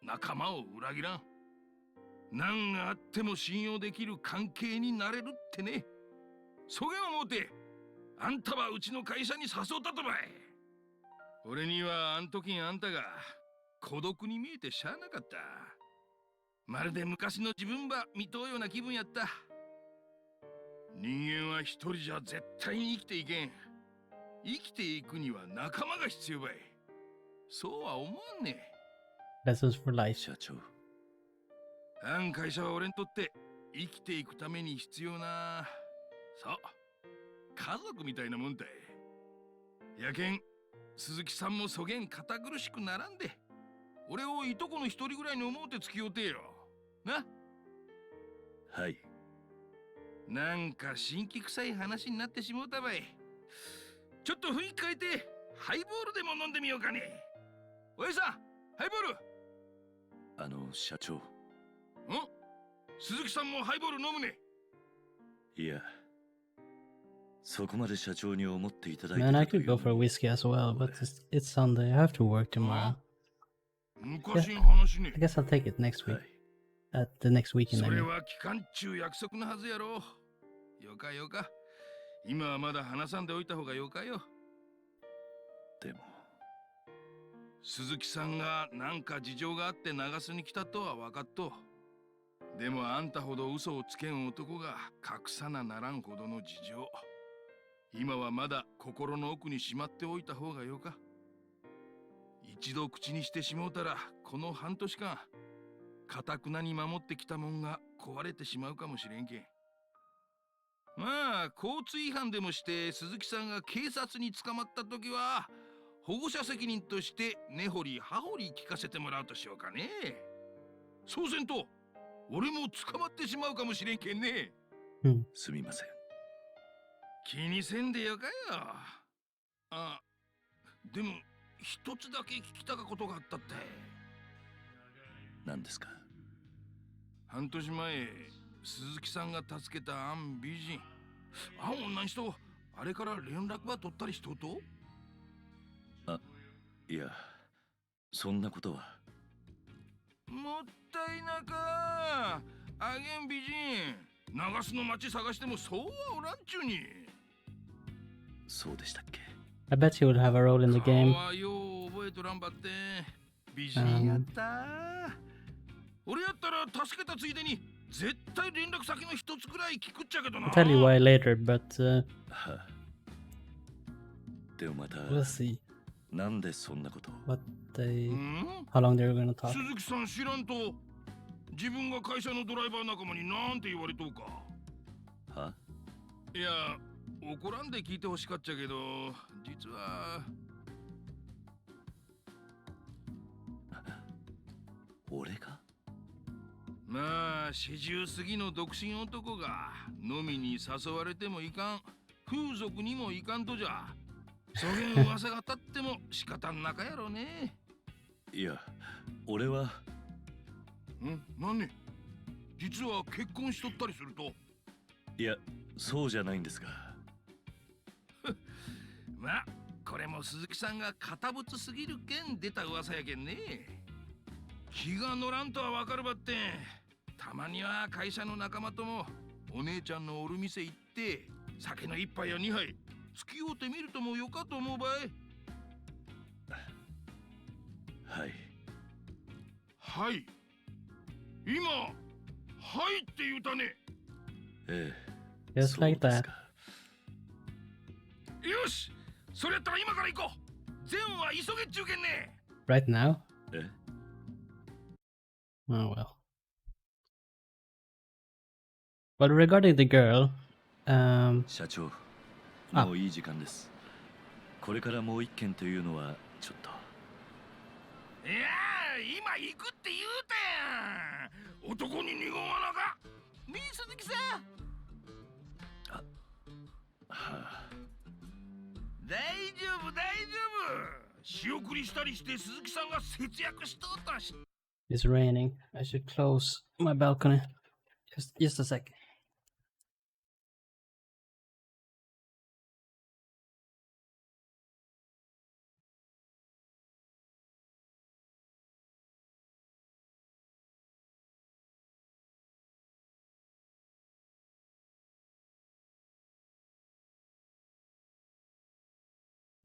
仲間を裏切らん。何があっても信用できる関係になれるってね。そげん思うてあんたはうちの会社に誘ったとばい。俺にはあん時あんたが孤独に見えてしゃあなかった。まるで昔の自分ば見とうような気分やった。人間は一人じゃ絶対に生きていけん。生きていくには仲間が必要ばい。そうは思わんね。Lessons for life. 社長。あん会社は俺にとって生きていくために必要な、そう家族みたいなもんだい。やけん鈴木さんもそげん堅苦しくならんで、俺をいとこの一人ぐらいに思うて付き合うてよな。はい。なんか新規臭い話になってしもうたばい。ちょっと雰囲気変えてハイボールでも飲んでみようかね。おやさん、ハイボール。社長。鈴木さんもハイボール飲むね。いや、そこまで社長に思っていただいて Man, I could go for a whiskey as well, but it's Sunday. I have to work tomorrow. I guess I'll take it next week. At the next weekend, そ I れ mean. は期間中約束のはずやろ。よかよか。今はまだ話さんでおいた方がよかよ。でも鈴木さんがなんか事情があって長洲に来たとは分かっと。でもあんたほど嘘をつけん男が隠さなならんほどの事情、今はまだ心の奥にしまっておいた方がよか。一度口にしてしもうたらこの半年間堅くなに守ってきたもんが壊れてしまうかもしれんけん。まあ交通違反でもして鈴木さんが警察に捕まった時は保護者責任として根掘り葉掘り聞かせてもらうとしようかね。そうせんと俺も捕まってしまうかもしれんけんね。すみません。気にせんでよかよ。あ、でも一つだけ聞きたかことがあったって。何ですか？半年前鈴木さんが助けたあん美人、あん女の人、あれから連絡は取ったりしとうと？いや、そんなことは。もったいなか。あげん美人、長洲の町探してもそうはおらんちゅうに。そうでしたっけ？ I bet you will have a role in the game. 顔はよう覚えとらんばって。美人やった。俺やったら助けたついでに絶対連絡先の一つくらい聞くっちゃけどな。 I'll tell you why later, but でもまた we'll see なんでそんなこと？ what they how long they're gonna talk. 鈴木さん知らんと自分が会社のドライバー仲間になんて言われとうか。いや、怒らんで聞いてほしかっちゃけど、実は俺が？まあ40過ぎの独身男が飲みに誘われてもいかん、風俗にもいかんとじゃ。そげん噂が立っても仕方んなかやろね。いや、俺は。何ね？実は結婚しとったりすると？いや、そうじゃないんですが。まあこれも鈴木さんが堅物すぎるけん出た噂やけんね。気が乗らんとはわかるばって、たまには会社の仲間ともお姉ちゃんのおる店行って酒の一杯や二杯付き合うてみるともよかと思うばい。はい。はい。今、はいって言うたね。ええ。Just like that. よし、それやったら今から行こう。善は急げっちゅうけんね。Right now? え？ Oh well. But regarding the girl, 社長、もういい時間です。これからもう一件というのはちょっと。いやー、今行くって言うたやん。男に二言はなか。ねえ鈴木さん。大丈夫大丈夫。仕送りしたりして鈴木さんが節約しとったし。It's raining. I should close my balcony. Just a sec.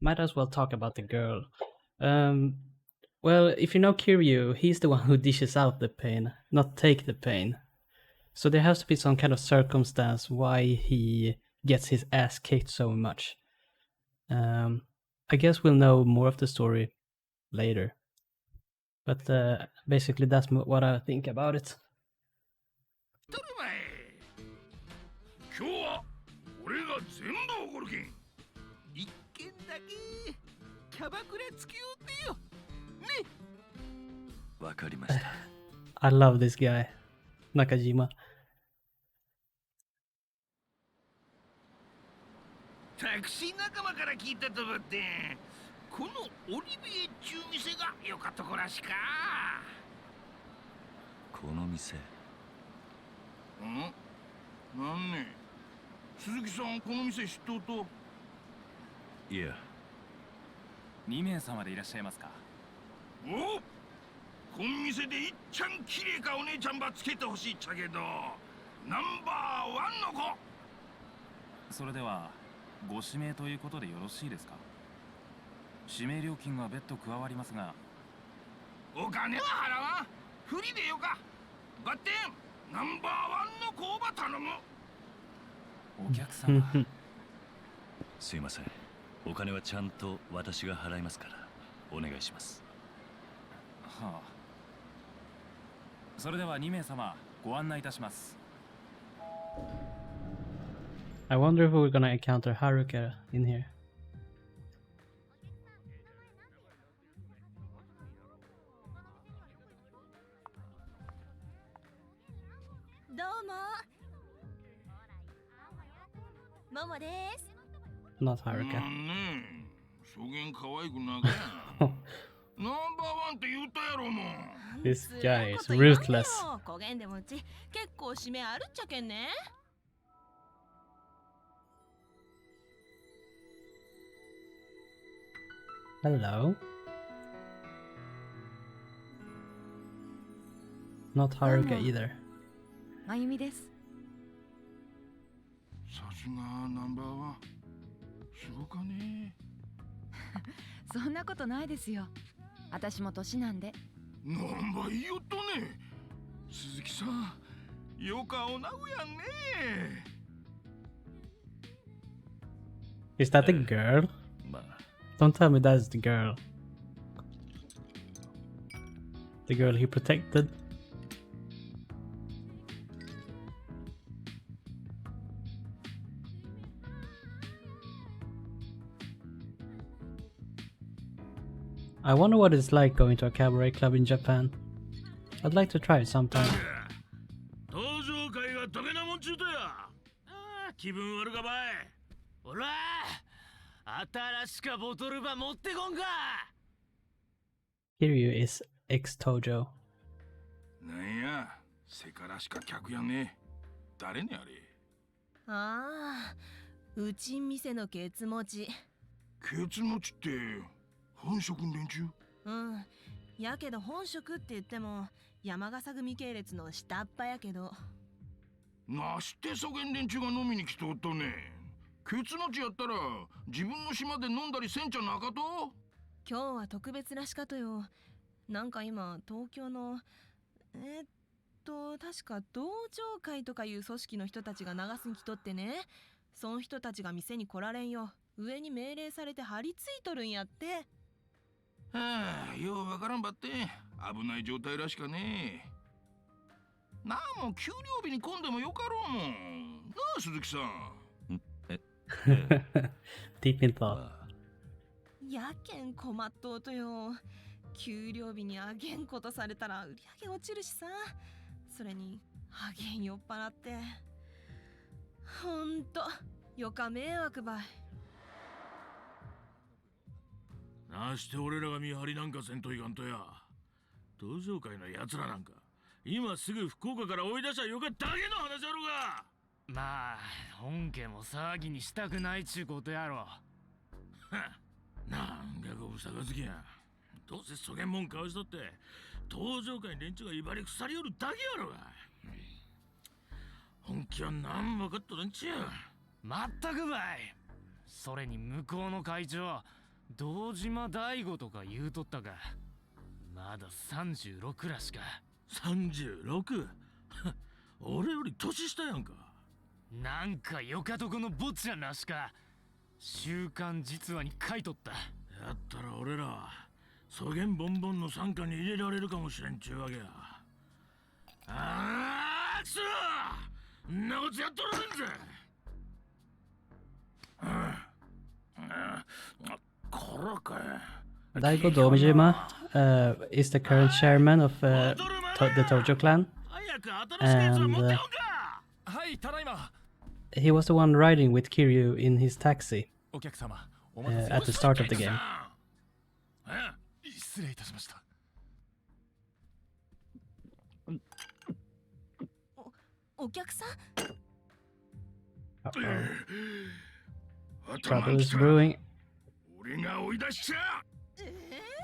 might as well talk about the girl. Well, if you know Kiryu, he's the one who dishes out the pain, not take the pain. So there has to be some kind of circumstance why he gets his ass kicked so much. I guess we'll know more of the story later. But basically that's what I think about it. 今日は俺が全部おごるけん。一軒だけキャバクラ付き合うてよね。わかりました。I love this guy, Nakajima. タクシー仲間から聞いたとばってこのオリビエっちゅう店がよかったこらしか。この店。なんね鈴木さんこの店知っとうと。いや。2名様でいらっしゃいますか。おっこん店でいっちゃん綺麗かお姉ちゃんばつけてほしいっちゃけどナンバーワンの子。それではご指名ということでよろしいですか。指名料金は別途加わりますが。お金は払わん。フリでよか。バッテンナンバーワンの工場頼む。お客様すいません。お金はちゃんと私が払いますからお願いします。はあ。それでは2名様ご案内いたします。I wonder if we're gonna encounter Haruka in here. どうも。ももです。Not Haruka. ねえ、そげん可愛くながや。ナンバーワンって言ったやろもん。This guy is ruthless. 焦げんでもうち結構締めあるっちゃけんね。Hello. Not Haruka either. まゆみです。さすがナンバーワン。すごかね。そんなことないですよ。私も年なんで。なんばいいよっとね。鈴木さん、よかおなうやんね。Is that the girl? まあ。Don't tell me that's the girl. The girl he protected. I wonder what it's like going to a cabaret club in Japan. I'd like to try it sometime. 登場会がどげなもんちゅうとや。ああ、気分悪かばい。おら新しかボトルば持ってこんか。 Kiryu is ex-Tojo. なんや、せからしか客やね。誰ねあれ。ああ、うちん店のケツ持ち。ケツ持ちって本職の連中？うん。やけど本職って言っても山笠組系列の下っ端やけど。なしてそげん連中が飲みに来とっとね。ケツ持ちやったら自分の島で飲んだりせんちゃなかと？今日は特別なしかとよ。なんか今東京の確か同情会とかいう組織の人たちが流すに来とってね。その人たちが店に来られんよ。上に命令されて張り付いとるんやって。はあ、ようわからんばって危ない状態らしかね。なあもう給料日に混んでもよかろうもん。なあ鈴木さん。Deep in thought. やけん困っとうとよ。給料日にあげんことされたら売り上げ落ちるしさ。それにあげん酔っ払って。ほんとよか迷惑ばい。なして俺らが見張りなんかせんといかんとや。登場会のやつらなんか今すぐ福岡から追い出したよかだけの話やろが。まあ本家も騒ぎにしたくないちゅうことやろ。はなんかごぶさかつきや。どうせそげんもんかわしとって登場会連中が威張り腐りよるだけやろが。本気は何も分かっとらんちや。まったくばい。それに向こうの会長堂島大吾とか言うとったが、まだ36らしか。36？俺より年下やんか。なんかよかとこの坊ちゃんらしか。週刊実話に書いとった。やったら俺ら草原ボンボンの傘下に入れられるかもしれんちゅうわけや。ああくそー、んなことやっとられんぜ。こらかい。Daigo Domijima is the current chairman of the Tojo clan, and he was the one riding with Kiryu in his taxi at the start of the game. 失礼いたしました。お客さん Trouble is brewing. 俺が追い出しちゃ。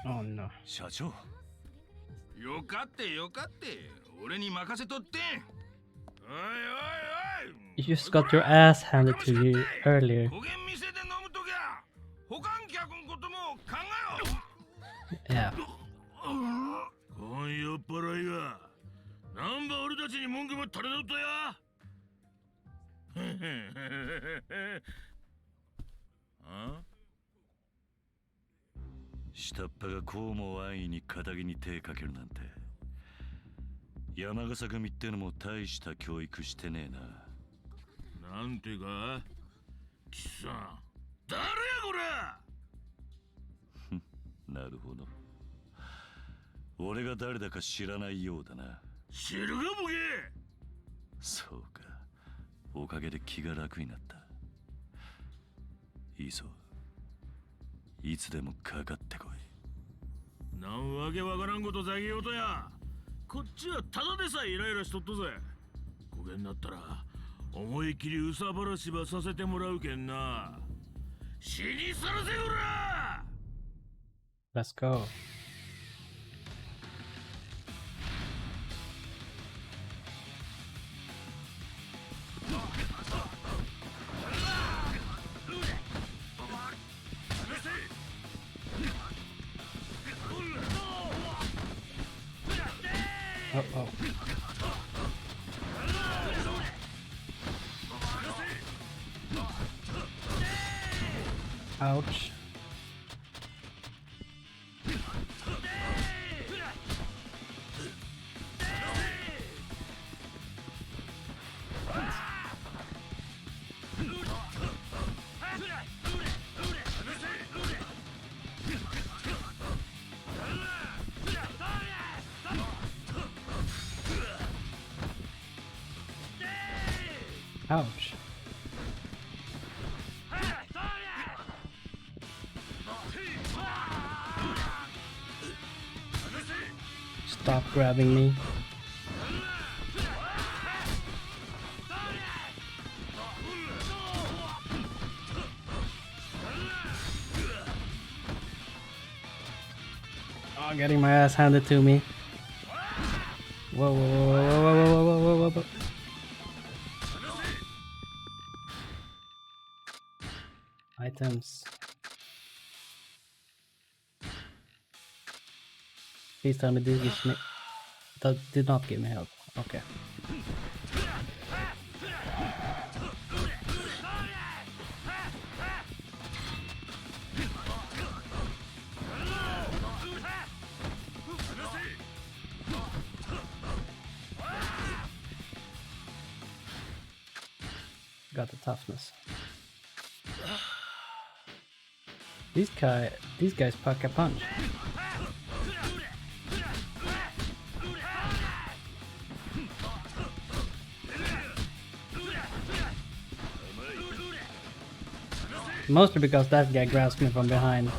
Oh no. 社長。よかってよかって、俺に任せとって。おいおいおい。 You just got your ass handed to you earlier. 焦げん店で飲むときゃ、他の客のことも考えよ。Yeah. こん酔っ払いが、なんば俺たちに文句ば垂れとったや。あ？下っ端がこうも安易に仇に手かけるなんて。山笠組ってのも大した教育してねえな。なんてか、貴さん、誰やこれ。なるほど。俺が誰だか知らないようだな。知るかボケ。そうか。おかげで気が楽になった。いいぞ。いつでもかかってこい。なんわけわからんことざげようとや。こっちはただでさえイライラしとっとぜ。こげんなったら思い切りうさばらしばさせてもらうけんな。死にさらせよら。 Let's go. Uh-oh. Ouch. Ouch. Stop grabbing me. Oh, getting my ass handed to me. Whoa, whoa, whoa, whoa, whoa, whoa, whoa, whoa, whoa, whoa. Items. Please tell me this gives me... That did not give me help. Okay. Got the toughness. These guys pack a punch. Mostly because that guy grabs me from behind.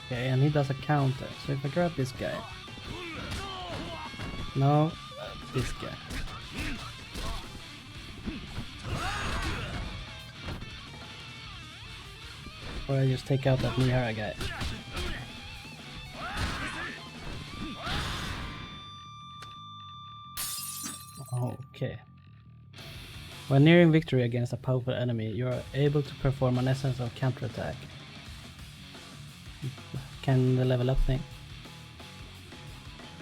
Okay, and he does a counter, so if I grab this guy... No, this guy. before I just take out that Mihara guy. Okay. When nearing victory against a powerful enemy, you are able to perform an essence of counterattack. Can the level up thing?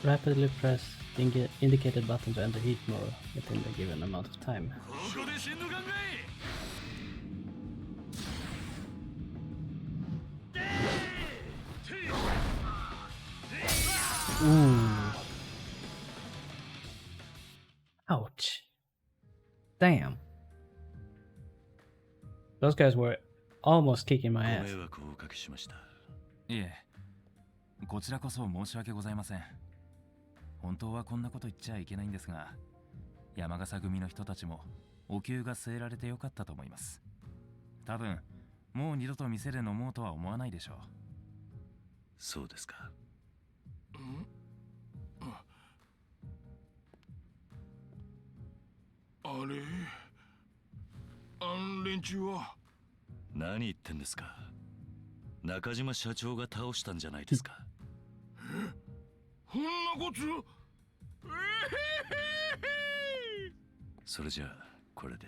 Rapidly press the indicated button to enter heat mode within the given amount of time. Ooh. Ouch. Damn. Those guys were almost kicking my ass. いえ、こちらこそ申し訳ございません。本当はこんなこと言っちゃいけないんですが、山笠組の人たちもお灸が据えられてよかったと思います。多分、もう二度と店で飲もうとは思わないでしょう。そうですか。あれ、連中は何言ってんですか。中島社長が倒したんじゃないですか。こんなこと。それじゃあこれで。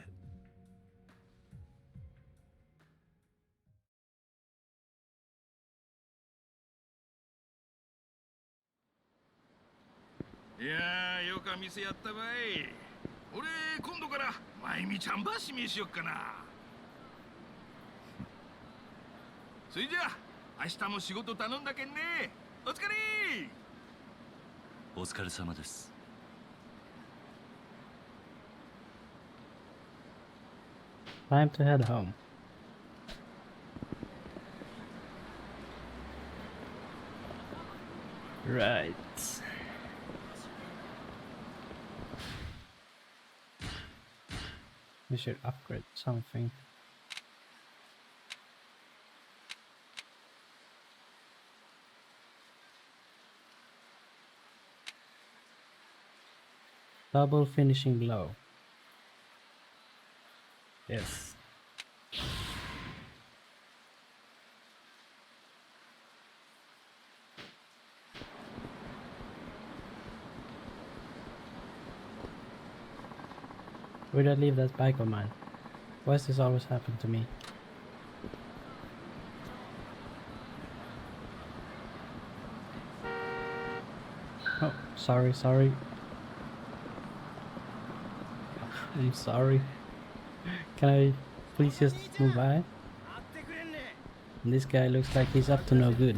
いやー、よか店やったばい。俺今度からまゆみちゃんば指名しよっかな。それじゃあ明日も仕事頼んだけんね。お疲れ。お疲れ様です。Time to head home. Right. We should upgrade something. Double finishing blow. Yes. Where'd I leave that bike of mine? Why does this always happen to me? Oh, sorry. I'm sorry. Can I please just move by? This guy looks like he's up to no good.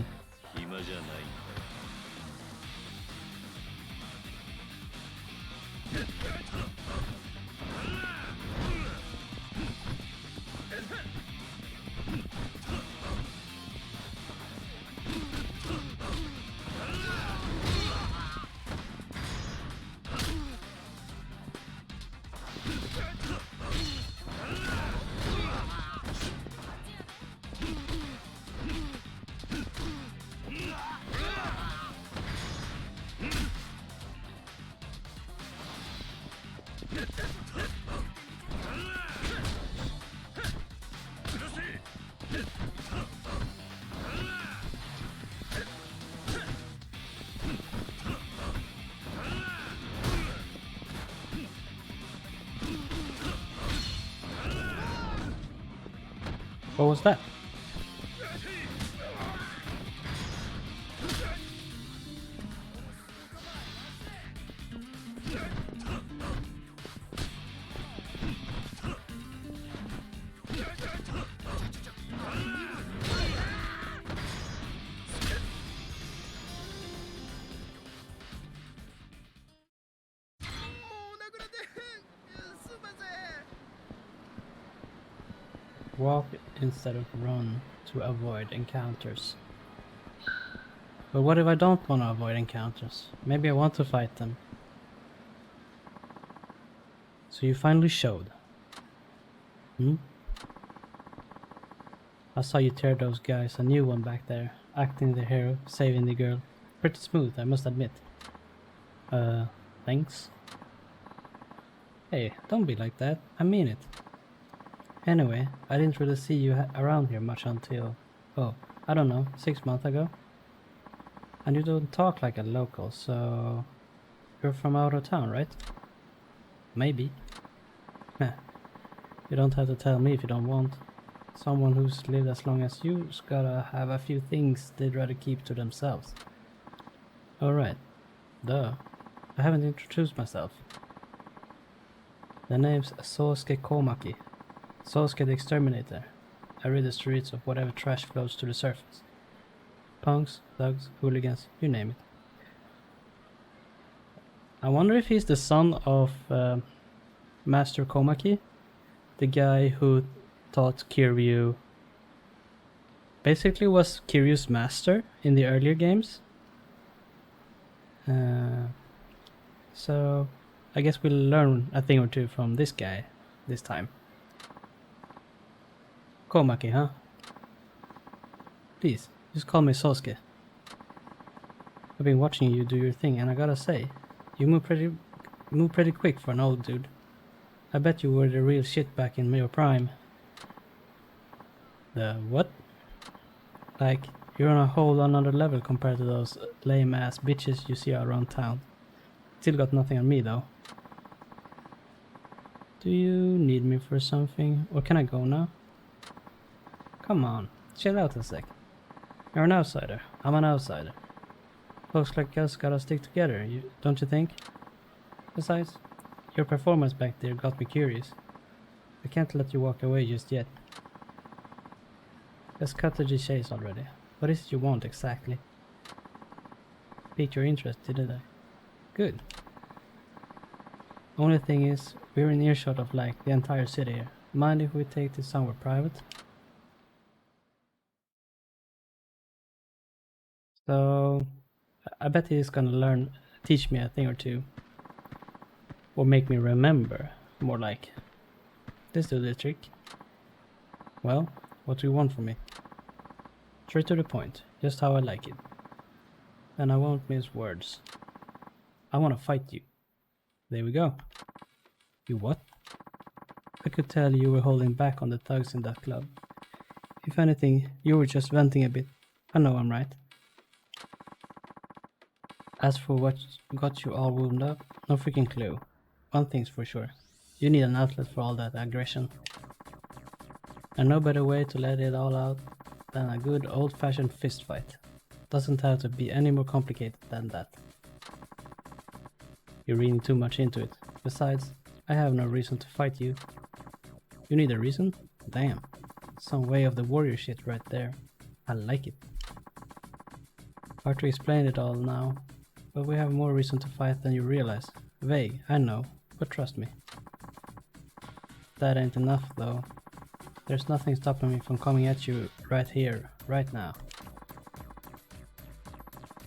What was that? Walk instead of run to avoid encounters. But what if I don't want to avoid encounters? Maybe I want to fight them. So you finally showed. I saw you tear those guys a new one back there, acting the hero, saving the girl. Pretty smooth, I must admit. Thanks. Hey, don't be like that, I mean it. Anyway, I didn't really see you around here much until Oh, I don't know, 6 months ago. And you don't talk like a local, so you're from out of town, right? Maybe. Heh. You don't have to tell me if you don't want. Someone who's lived as long as you's gotta have a few things they'd rather keep to themselves. Alright. Duh. I haven't introduced myself. The name's Sosuke Komaki. Sosuke the Exterminator. I rid the streets of whatever trash floats to the surface. Punks, thugs, hooligans, you name it. I wonder if he's the son of Master Komaki, the guy who taught Kiryu. Basically was Kiryu's master in the earlier games. So I guess we'll learn a thing or two from this guy this time. Komaki, huh? Please, just call me Sosuke. I've been watching you do your thing, and I gotta say, you move pretty quick for an old dude. I bet you were the real shit back in your prime. The what? Like, you're on a whole another level compared to those lame ass bitches you see around town. Still got nothing on me though. Do you need me for something, or can I go now? Come on, chill out a sec. You're an outsider, I'm an outsider. Folks like us gotta stick together, don't you think? Besides, your performance back there got me curious. I can't let you walk away just yet. Let's cut to the chase already. What is it you want exactly? Piqued your interest, didn't I? Good. Only thing is, we're in earshot of like the entire city here. Mind if we take this somewhere private? So, I bet he's gonna teach me a thing or two. Or make me remember, more like. This do the trick. Well, what do you want from me? Straight to the point, just how I like it. And I won't mince words. I wanna fight you. There we go. You what? I could tell you were holding back on the thugs in that club. If anything, you were just venting a bit. I know I'm right. As for what got you all wound up, no freaking clue. One thing's for sure. You need an outlet for all that aggression. And no better way to let it all out than a good old-fashioned fist fight. Doesn't have to be any more complicated than that. You're reading too much into it. Besides, I have no reason to fight you. You need a reason? Damn. Some way of the warrior shit right there. I like it. Hard to explain it all now, but we have more reason to fight than you realize. Vague, I know, but trust me. That ain't enough though. There's nothing stopping me from coming at you right here, right now.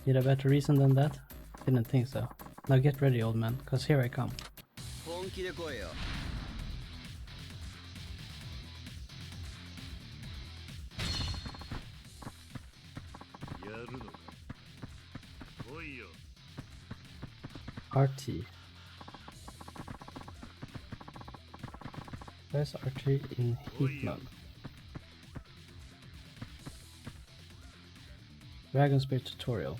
Need a better reason than that? Didn't think so. Now get ready, old man, cause here I come. RT. Press RT in heat mode. Dragon Spirit tutorial.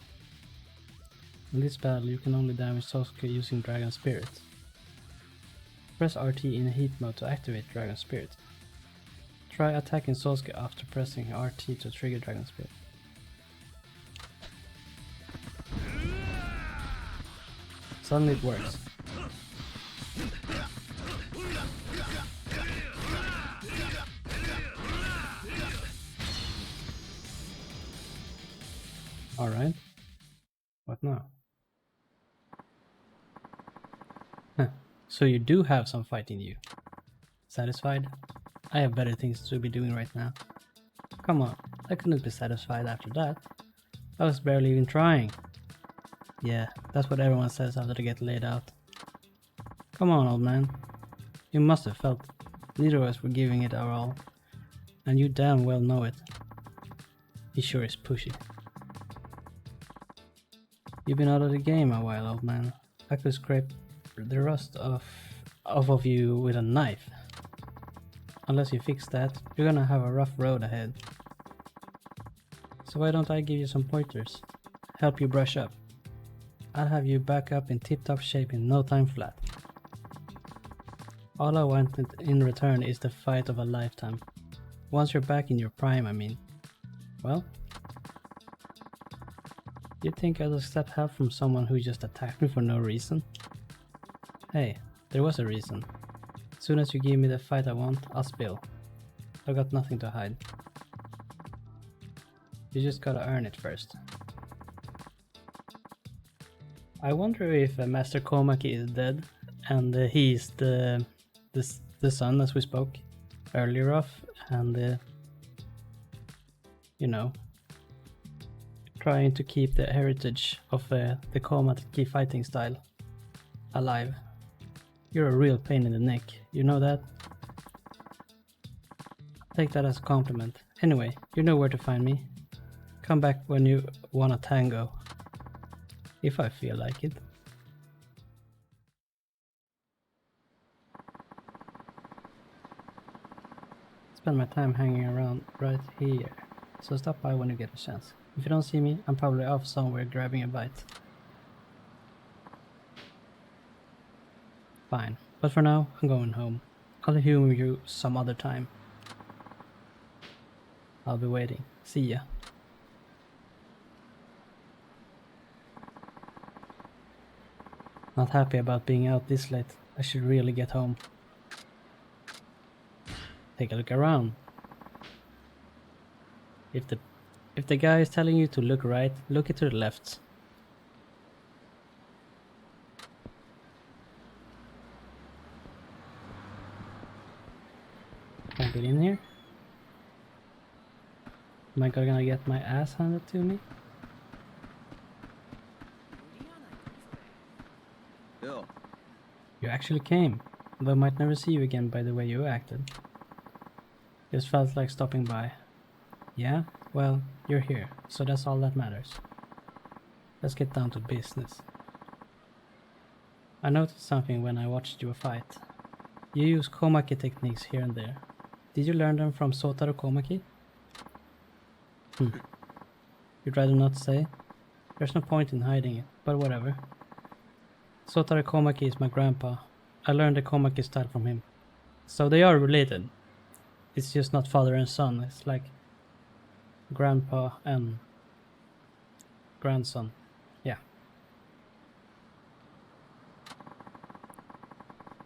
In this battle you can only damage Sasuke using Dragon Spirit. Press RT in heat mode to activate Dragon Spirit. Try attacking Sasuke after pressing RT to trigger Dragon Spirit. Suddenly it works. Alright. What now? Huh. So you do have some fight in you. Satisfied? I have better things to be doing right now. Come on, I couldn't be satisfied after that. I was barely even trying. Yeah, that's what everyone says after they get laid out. Come on, old man. You must have felt neither of us were giving it our all. And you damn well know it. He sure is pushy. You've been out of the game a while, old man. I could scrape the rust off of you with a knife. Unless you fix that, you're gonna have a rough road ahead. So why don't I give you some pointers? Help you brush up. I'll have you back up in tip-top shape in no time flat. All I want in return is the fight of a lifetime. Once you're back in your prime, I mean. Well, you think I'd accept help from someone who just attacked me for no reason? Hey, there was a reason. As soon as you give me the fight I want, I'll spill. I've got nothing to hide. You just gotta earn it first. I wonder if Master Komaki is dead and he's the son, as we spoke earlier of, and you know, trying to keep the heritage of the Komaki fighting style alive. You're a real pain in the neck, you know that? Take that as a compliment. Anyway, you know where to find me. Come back when you want a tango. If I feel like it. Spend my time hanging around right here, so stop by when you get a chance. If you don't see me, I'm probably off somewhere grabbing a bite. Fine, but for now, I'm going home. I'll humor you some other time. I'll be waiting. See ya. Not happy about being out this late. I should really get home. Take a look around. If the guy is telling you to look right, look it to the left. Can I get in here? Am I gonna get my ass handed to me? You actually came, though I might never see you again by the way you acted. Just felt like stopping by. Yeah? Well, you're here, so that's all that matters. Let's get down to business. I noticed something when I watched you fight. You use Komaki techniques here and there. Did you learn them from Sotaro Komaki? You'd rather not say? There's no point in hiding it, but whatever. Sotaro Komaki is my grandpa. I learned the Komaki style from him. So they are related. It's just not father and son. It's like grandpa and grandson. Yeah.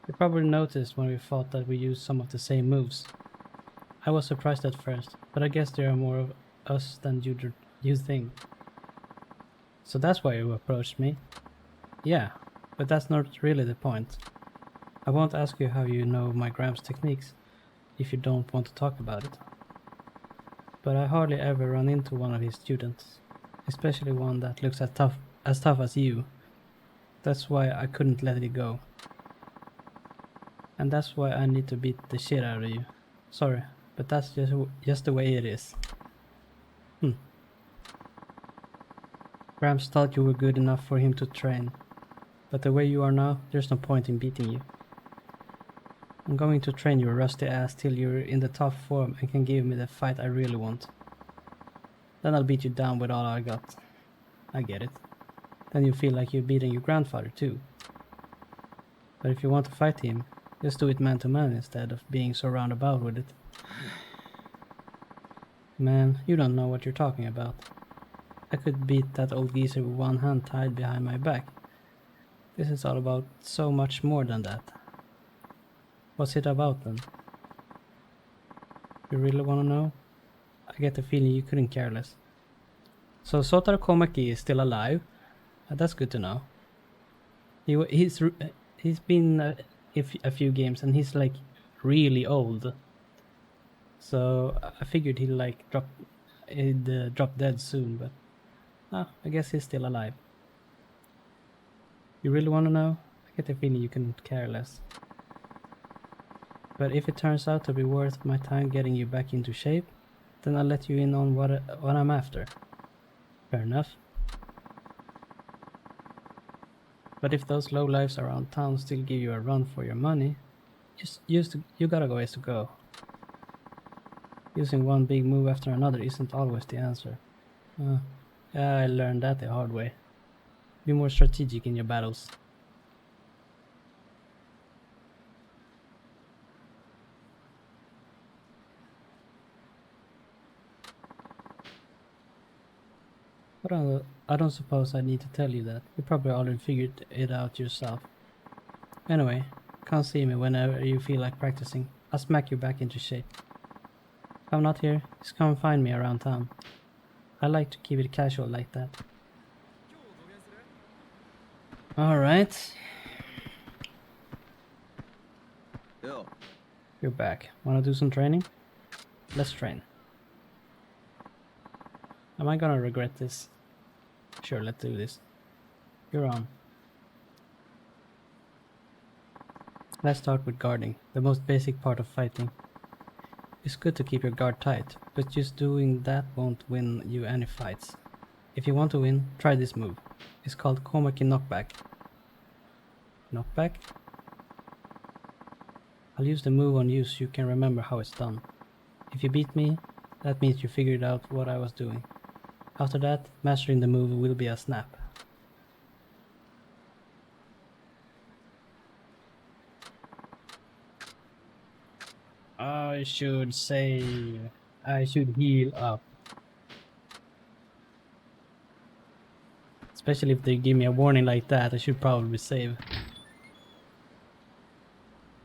You probably noticed when we fought that we used some of the same moves. I was surprised at first, but I guess there are more of us than you think. So that's why you approached me? Yeah, but that's not really the point. I won't ask you how you know my Gramps techniques, if you don't want to talk about it. But I hardly ever run into one of his students, especially one that looks as tough as you. That's why I couldn't let it go. And that's why I need to beat the shit out of you. Sorry, but that's just the way it is. Gramps thought you were good enough for him to train, but the way you are now, there's no point in beating you. I'm going to train your rusty ass till you're in the top form and can give me the fight I really want. Then I'll beat you down with all I got. I get it. Then you feel like you're beating your grandfather too. But if you want to fight him, just do it man to man instead of being so roundabout with it. Man, you don't know what you're talking about. I could beat that old geezer with one hand tied behind my back. This is all about so much more than that. What's it about then? You really wanna know? I get the feeling you couldn't care less. So Sotaro Komaki is still alive? That's good to know. He's been a few games and he's like really old. So I figured he'd like drop dead soon, but I guess he's still alive. You really want to know? I get the feeling you couldn't care less. But if it turns out to be worth my time getting you back into shape, then I'll let you in on what I'm after. Fair enough. But if those lowlifes around town still give you a run for your money, you gotta go ways to go. Using one big move after another isn't always the answer. Yeah, I learned that the hard way. Be more strategic in your battles. But I don't suppose I need to tell you that. You probably already figured it out yourself. Anyway, come see me whenever you feel like practicing. I'll smack you back into shape. If I'm not here, just come find me around town. I like to keep it casual like that. Alright. You're back. Wanna do some training? Let's train. Am I gonna regret this? Sure, let's do this. You're on. Let's start with guarding, the most basic part of fighting. It's good to keep your guard tight, but just doing that won't win you any fights. If you want to win, try this move. It's called Komaki Knockback. Knockback? I'll use the move on you so you can remember how it's done. If you beat me, that means you figured out what I was doing. After that, mastering the move will be a snap. I should save. I should heal up. Especially if they give me a warning like that, I should probably save.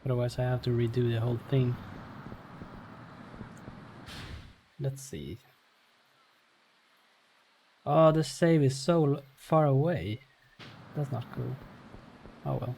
Otherwise I have to redo the whole thing. Let's see. Oh, the save is so far away. That's not cool. Oh well.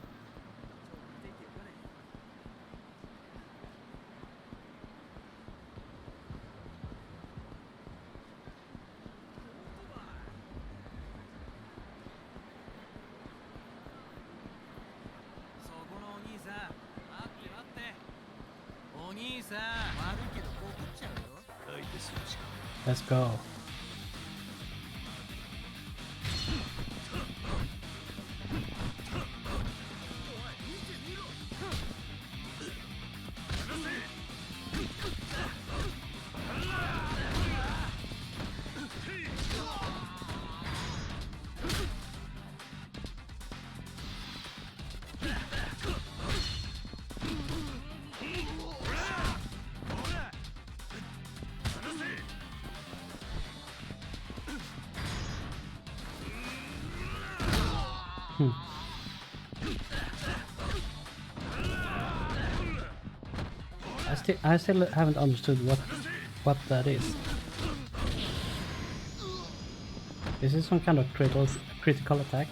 Let's go. I still haven't understood what that is. Is this some kind of critical attack?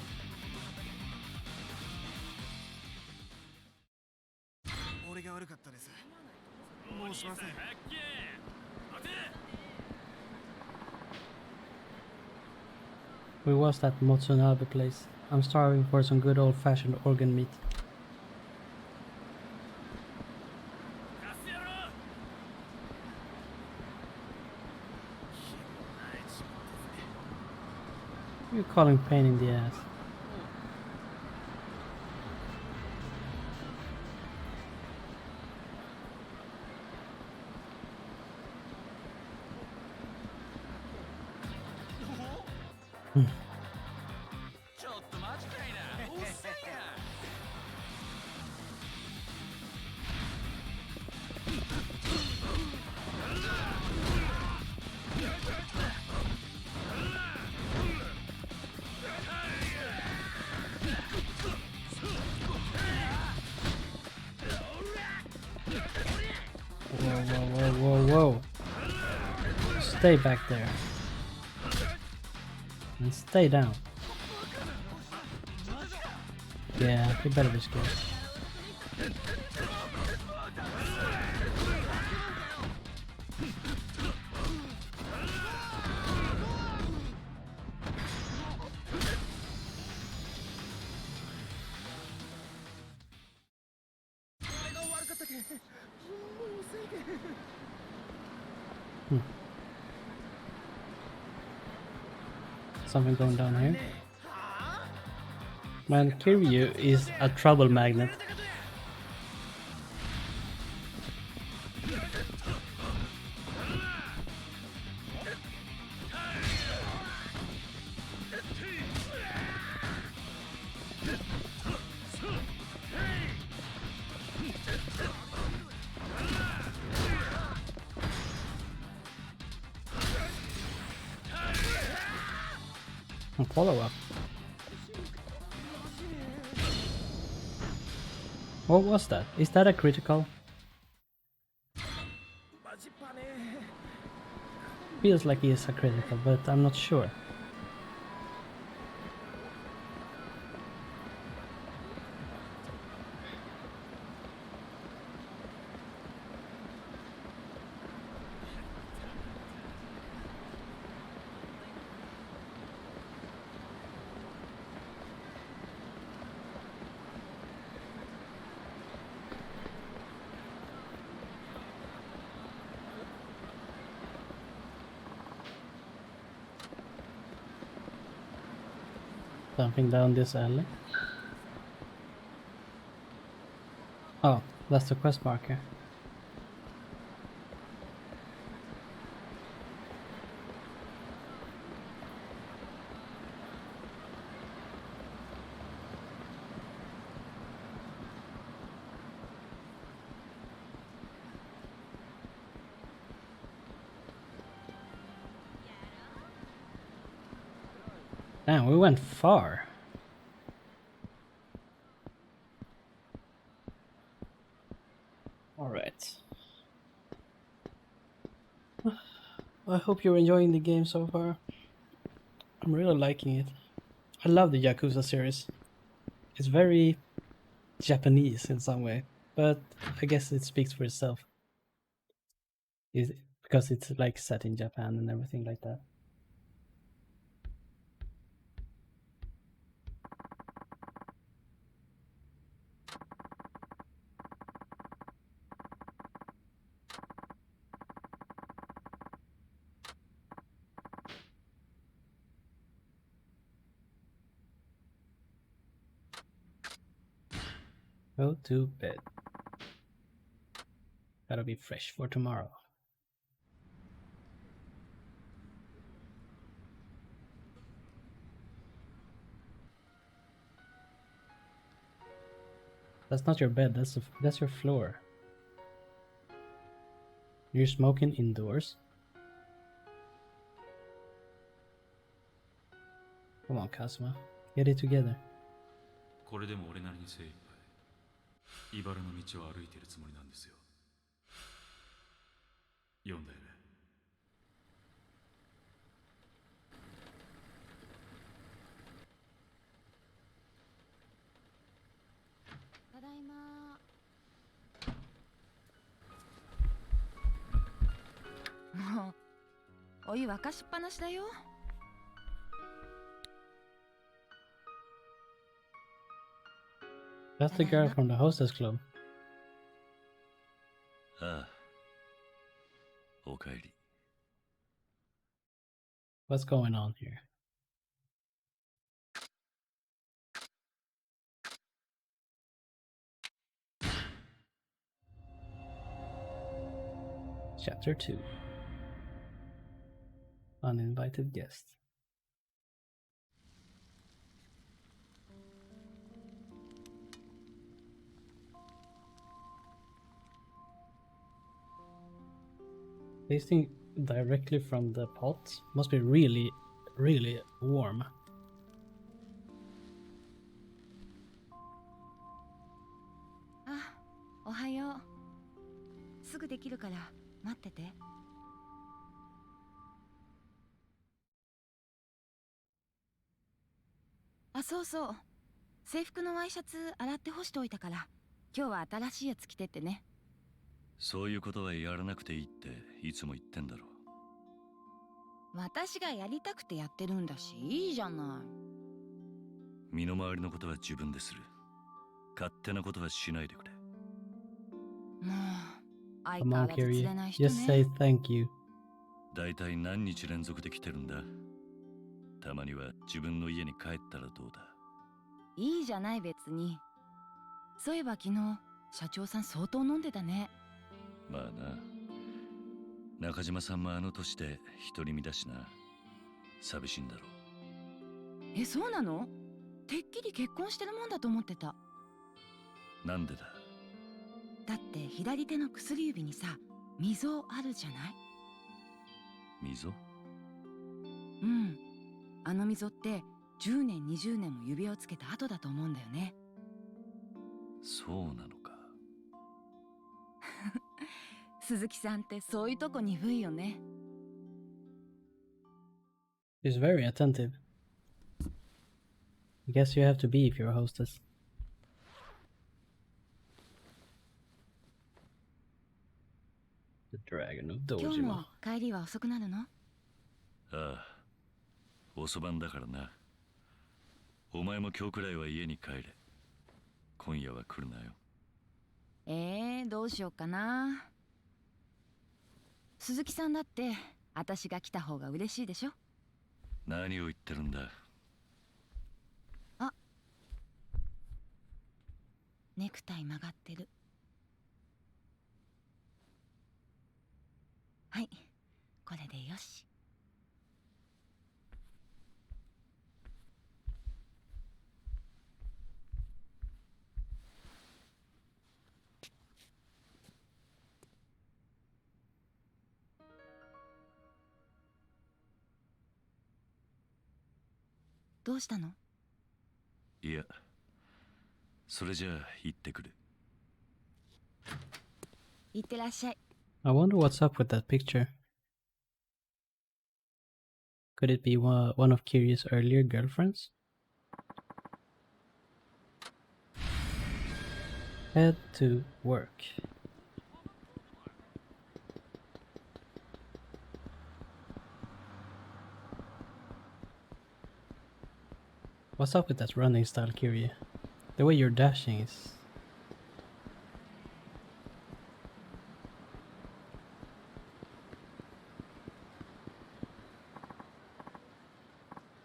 Where was that Motsunabe place? I'm starving for some good old-fashioned organ meat. You're calling pain in the ass. Whoa. Stay back there. And stay down. Yeah, you better be scared. Something going down here. Man, Kiryu is a trouble magnet. Follow up. What was that? Is that a critical? Feels like he is a critical, but I'm not sure. Something down this alley. Oh, that's the quest marker. Damn, we went far. Alright. I hope you're enjoying the game so far. I'm really liking it. I love the Yakuza series. It's very Japanese in some way, but I guess it speaks for itself. Because it's like set in Japan and everything like that. Go to bed. Gotta be fresh for tomorrow. That's not your bed, that's your floor. You're smoking indoors? Come on, Kazuma. Get it together. これでも俺なりに精一杯茨の道を歩いているつもりなんですよ。4代目。ただいま。もうお湯沸かしっぱなしだよ。That's the girl from the hostess club. ああ。おかえり。What's going on here? Chapter 2. Uninvited guest. Tasting directly from the pot must be really, really warm. Ah, おはよう。すぐできるから待ってて。あ、そうそう。制服のワイシャツ洗って干しておいたから、今日は新しいやつ着てってね。そういうことはやらなくていいっていつも言ってんだろ。私がやりたくてやってるんだし、いいじゃない。身の回りのことは自分でする。勝手なことはしないでくれ。もう、相変 Come わ on, らず釣れ Kyrie. ない人ね。 Just say thank you. だいたい何日連続で来てるんだ。たまには自分の家に帰ったらどうだ。いいじゃない別に。そういえば昨日、社長さん相当飲んでたね。まあな。中島さんもあの年で独り身だしな。寂しいんだろう。え、そうなの？てっきり結婚してるもんだと思ってた。なんでだ？だって左手の薬指にさ、溝あるじゃない？溝？うん。あの溝って10年20年も指輪をつけた後だと思うんだよね。そうなのか。鈴木さんってそういうとこ鈍いよね。She's very attentive. I guess you have to be if you're a hostess. The Dragon of 今日も Dojima. 帰りは遅くなるの？ああ、遅番だからな。お前も今日くらいは家に帰れ。今夜は来るなよ。どうしようかな。鈴木さんだって私が来た方が嬉しいでしょ。何を言ってるんだ。あ、ネクタイ曲がってる。はい、これでよし。どうしたの？いや、それじゃあ行ってくる。いってらっしゃい。I wonder what's up with that picture. Could it be one of Kiryu's earlier girlfriends? Head to work. What's up with that running style, Kiryu? The way you're dashing is...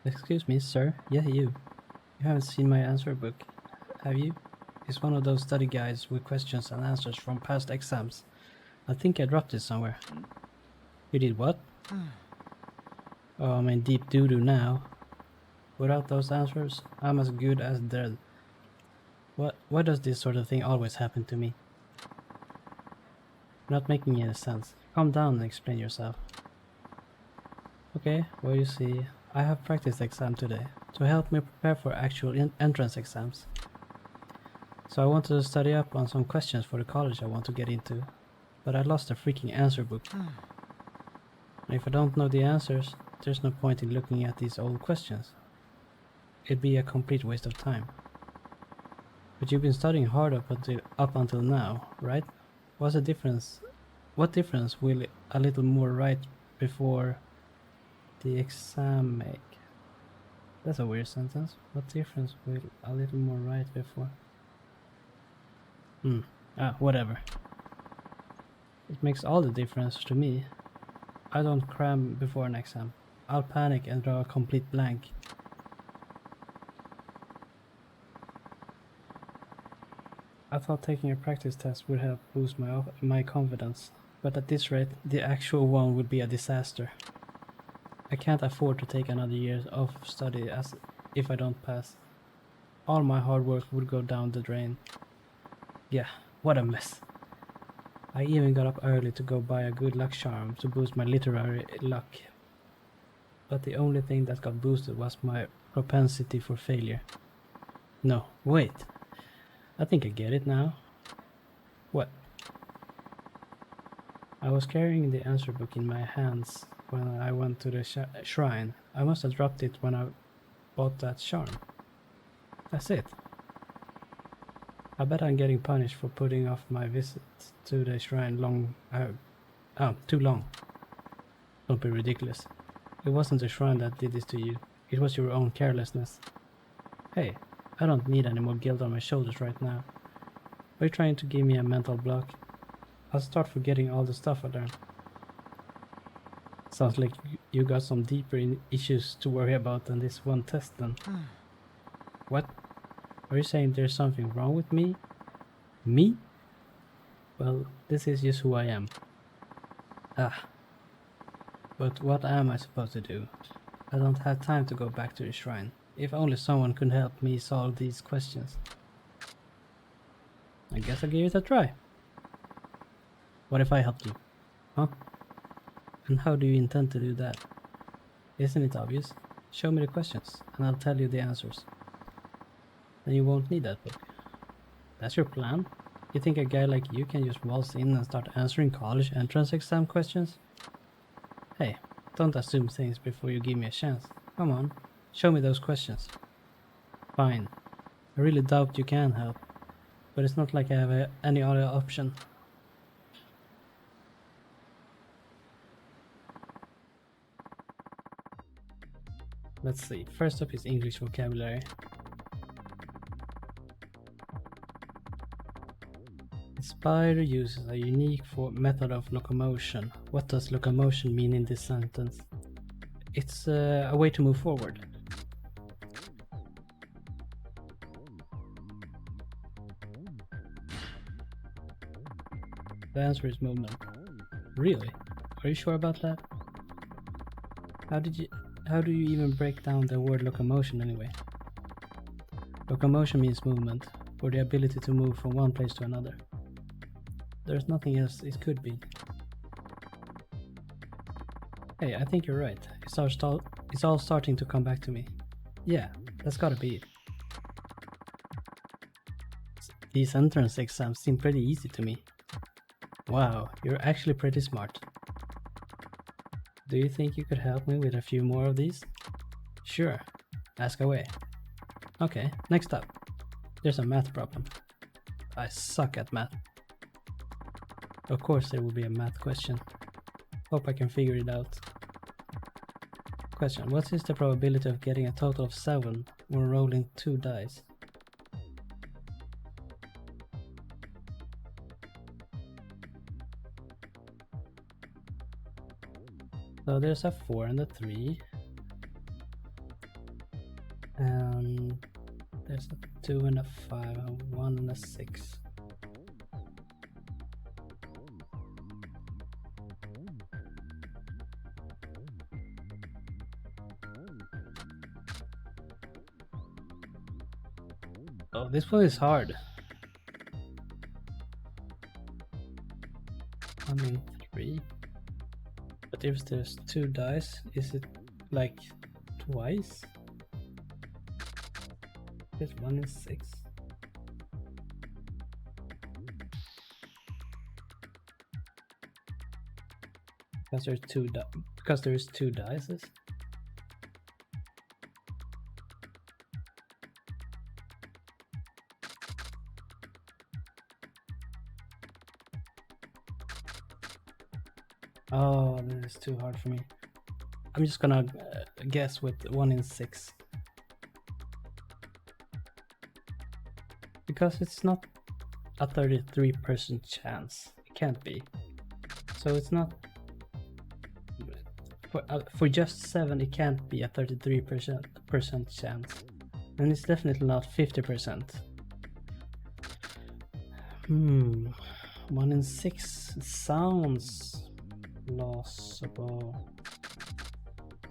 Excuse me, sir. Yeah, you. You haven't seen my answer book, have you? It's one of those study guides with questions and answers from past exams. I think I dropped it somewhere. You did what? Oh, I'm in deep doo-doo now. Without those answers, I'm as good as dead. Why does this sort of thing always happen to me? Not making any sense. Calm down and explain yourself. Okay, well you see, I have practice exam today to help me prepare for actual entrance exams. So I wanted to study up on some questions for the college I want to get into, but I lost the freaking answer book. And if I don't know the answers, there's no point in looking at these old questions. It'd be a complete waste of time. But you've been studying hard up until now, right? What's the difference? What difference will a little more right before the exam make? That's a weird sentence. What difference will a little more right before? Whatever. It makes all the difference to me. I don't cram before an exam. I'll panic and draw a complete blank. I thought taking a practice test would help boost my confidence, but at this rate, the actual one would be a disaster. I can't afford to take another year of study as if I don't pass. All my hard work would go down the drain. Yeah, what a mess. I even got up early to go buy a good luck charm to boost my literary luck. But the only thing that got boosted was my propensity for failure. No, wait. I think I get it now. What? I was carrying the answer book in my hands when I went to the shrine. I must have dropped it when I bought that charm. That's it. I bet I'm getting punished for putting off my visit to the shrine too long. Don't be ridiculous. It wasn't the shrine that did this to you. It was your own carelessness. Hey, I don't need any more guilt on my shoulders right now. Are you trying to give me a mental block? I'll start forgetting all the stuff I learned. Sounds like you got some deeper issues to worry about than this one test then. What? Are you saying there's something wrong with me? Me? Well, this is just who I am. But what am I supposed to do? I don't have time to go back to the shrine. If only someone could help me solve these questions. I guess I'll give it a try. What if I helped you? Huh? And how do you intend to do that? Isn't it obvious? Show me the questions, and I'll tell you the answers. Then you won't need that book. That's your plan? You think a guy like you can just waltz in and start answering college entrance exam questions? Hey, don't assume things before you give me a chance. Come on, show me those questions. Fine. I really doubt you can help, but it's not like I have any other option. Let's see, first up is English vocabulary. The spider uses a unique method of locomotion. What does locomotion mean in this sentence? It's a way to move forward. The answer is movement. Really? Are you sure about that? How do you even break down the word locomotion anyway? Locomotion means movement, or the ability to move from one place to another. There's nothing else it could be. Hey, I think you're right. It's all starting to come back to me. Yeah, that's gotta be it. These entrance exams seem pretty easy to me. Wow, you're actually pretty smart. Do you think you could help me with a few more of these? Sure, ask away. Okay, next up. There's a math problem. I suck at math. Of course there will be a math question. Hope I can figure it out. Question, what is the probability of getting a total of 7 when rolling 2 dice? So there's a 4 and a 3. And there's a 2 and a 5, a 1 and a 6. Oh, this one is hard. I mean 3. But if there's 2 dice, is it like twice? There's 1 and 6. Because there's 2 dices. Oh, this is too hard for me. I'm just gonna guess with 1 in 6. Because it's not a 33% chance. It can't be. So it's not... For just 7 it can't be a 33% chance. And it's definitely not 50%. 1 in 6 sounds... plausible.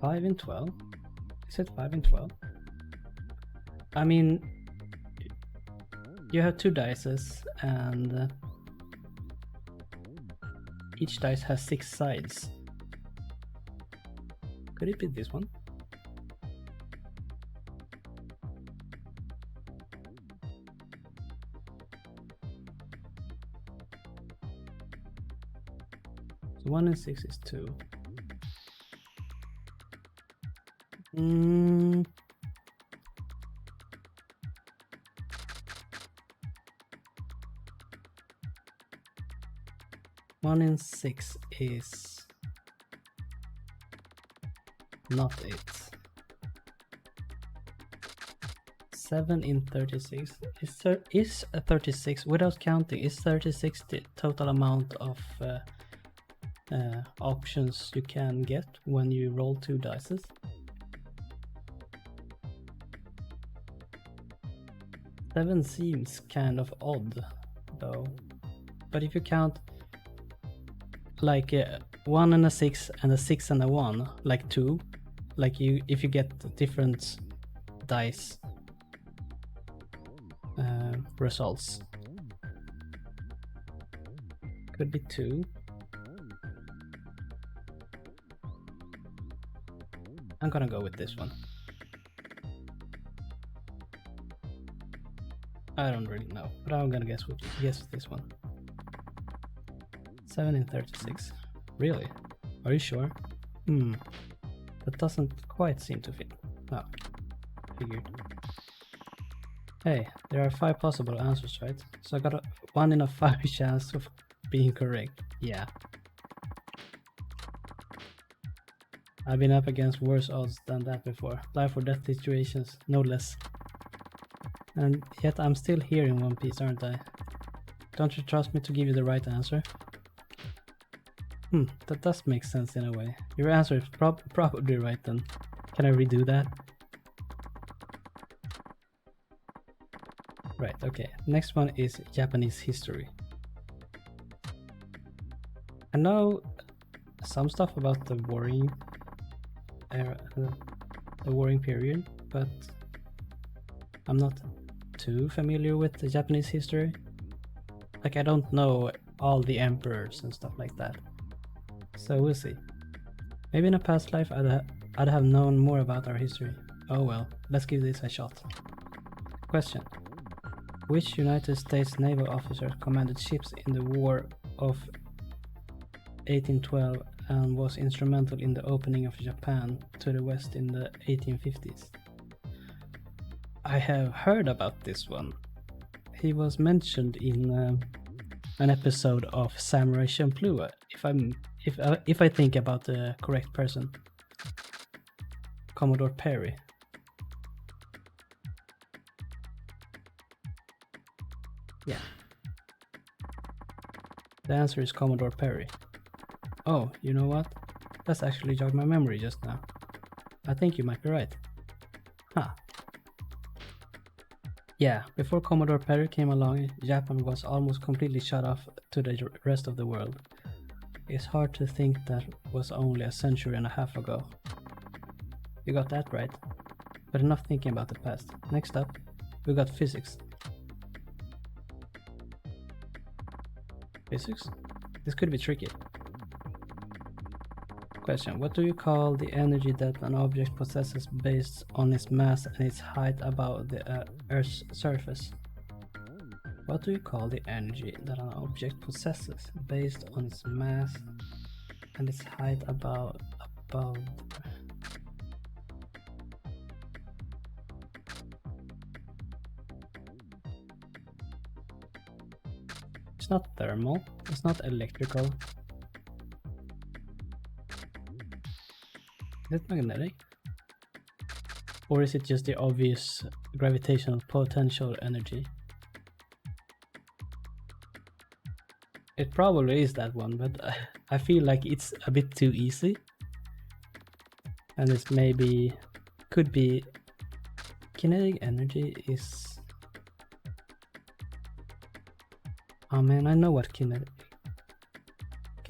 5 in 12? Is it 5 in 12? I mean, you have 2 dices and each dice has 6 sides. Could it be this one? So 1 in 6 is 2. 1 in 6 is not it. 7 in 36 is a 36 without counting. Is 36 the total amount of options you can get when you roll 2 dices? Seven seems kind of odd though, but if you count like 1 and a 6 and a 6 and a 1, like 2, like if you get different dice results, could be 2. I'm gonna go with this one. I don't really know, but I'm gonna guess this one. 1736. Really? Are you sure? That doesn't quite seem to fit. No. Figured. Hey, there are 5 possible answers, right? So I got a 1 in a 5 chance of being correct. Yeah. I've been up against worse odds than that before. Life or death situations, no less. And yet I'm still here in one piece, aren't I? Don't you trust me to give you the right answer? That does make sense in a way. Your answer is probably right then. Can I redo that? Right, okay. Next one is Japanese history. I know some stuff about the warring era, the warring period, but I'm not too familiar with the Japanese history. Like, I don't know all the emperors and stuff like that. So we'll see. Maybe in a past life I'd have known more about our history. Oh well, let's give this a shot. Question. Which United States naval officer commanded ships in the War of 1812 and was instrumental in the opening of Japan to the West in the 1850s? I have heard about this one. He was mentioned in an episode of Samurai Champloo, if I think about the correct person. Commodore Perry. Yeah. The answer is Commodore Perry. Oh, you know what? That's actually jogged my memory just now. I think you might be right. Huh. Yeah, before Commodore Perry came along, Japan was almost completely shut off to the rest of the world. It's hard to think that was only a century and a half ago. You got that right. But enough thinking about the past. Next up, we got physics. Physics? This could be tricky. Question. What do you call the energy that an object possesses based on its mass and its height above the Earth's surface? What do you call the energy that an object possesses based on its mass and its height above It's not thermal, it's not electrical. Is it magnetic? Or is it just the obvious gravitational potential energy? It probably is that one, but I feel like it's a bit too easy. And it's maybe could be kinetic energy is... Oh man, I know what kinetic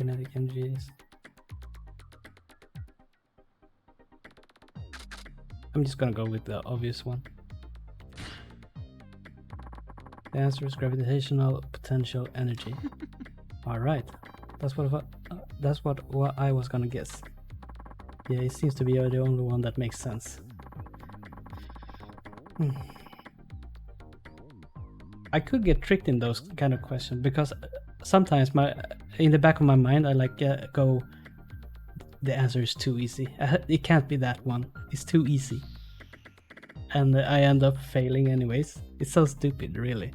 energy is. I'm just gonna go with the obvious one. The answer is gravitational potential energy. All right, that's what I was gonna guess. Yeah, it seems to be the only one that makes sense. I could get tricked in those kind of questions because sometimes in the back of my mind I like go, the answer is too easy. It can't be that one. It's too easy. And I end up failing anyways. It's so stupid, really.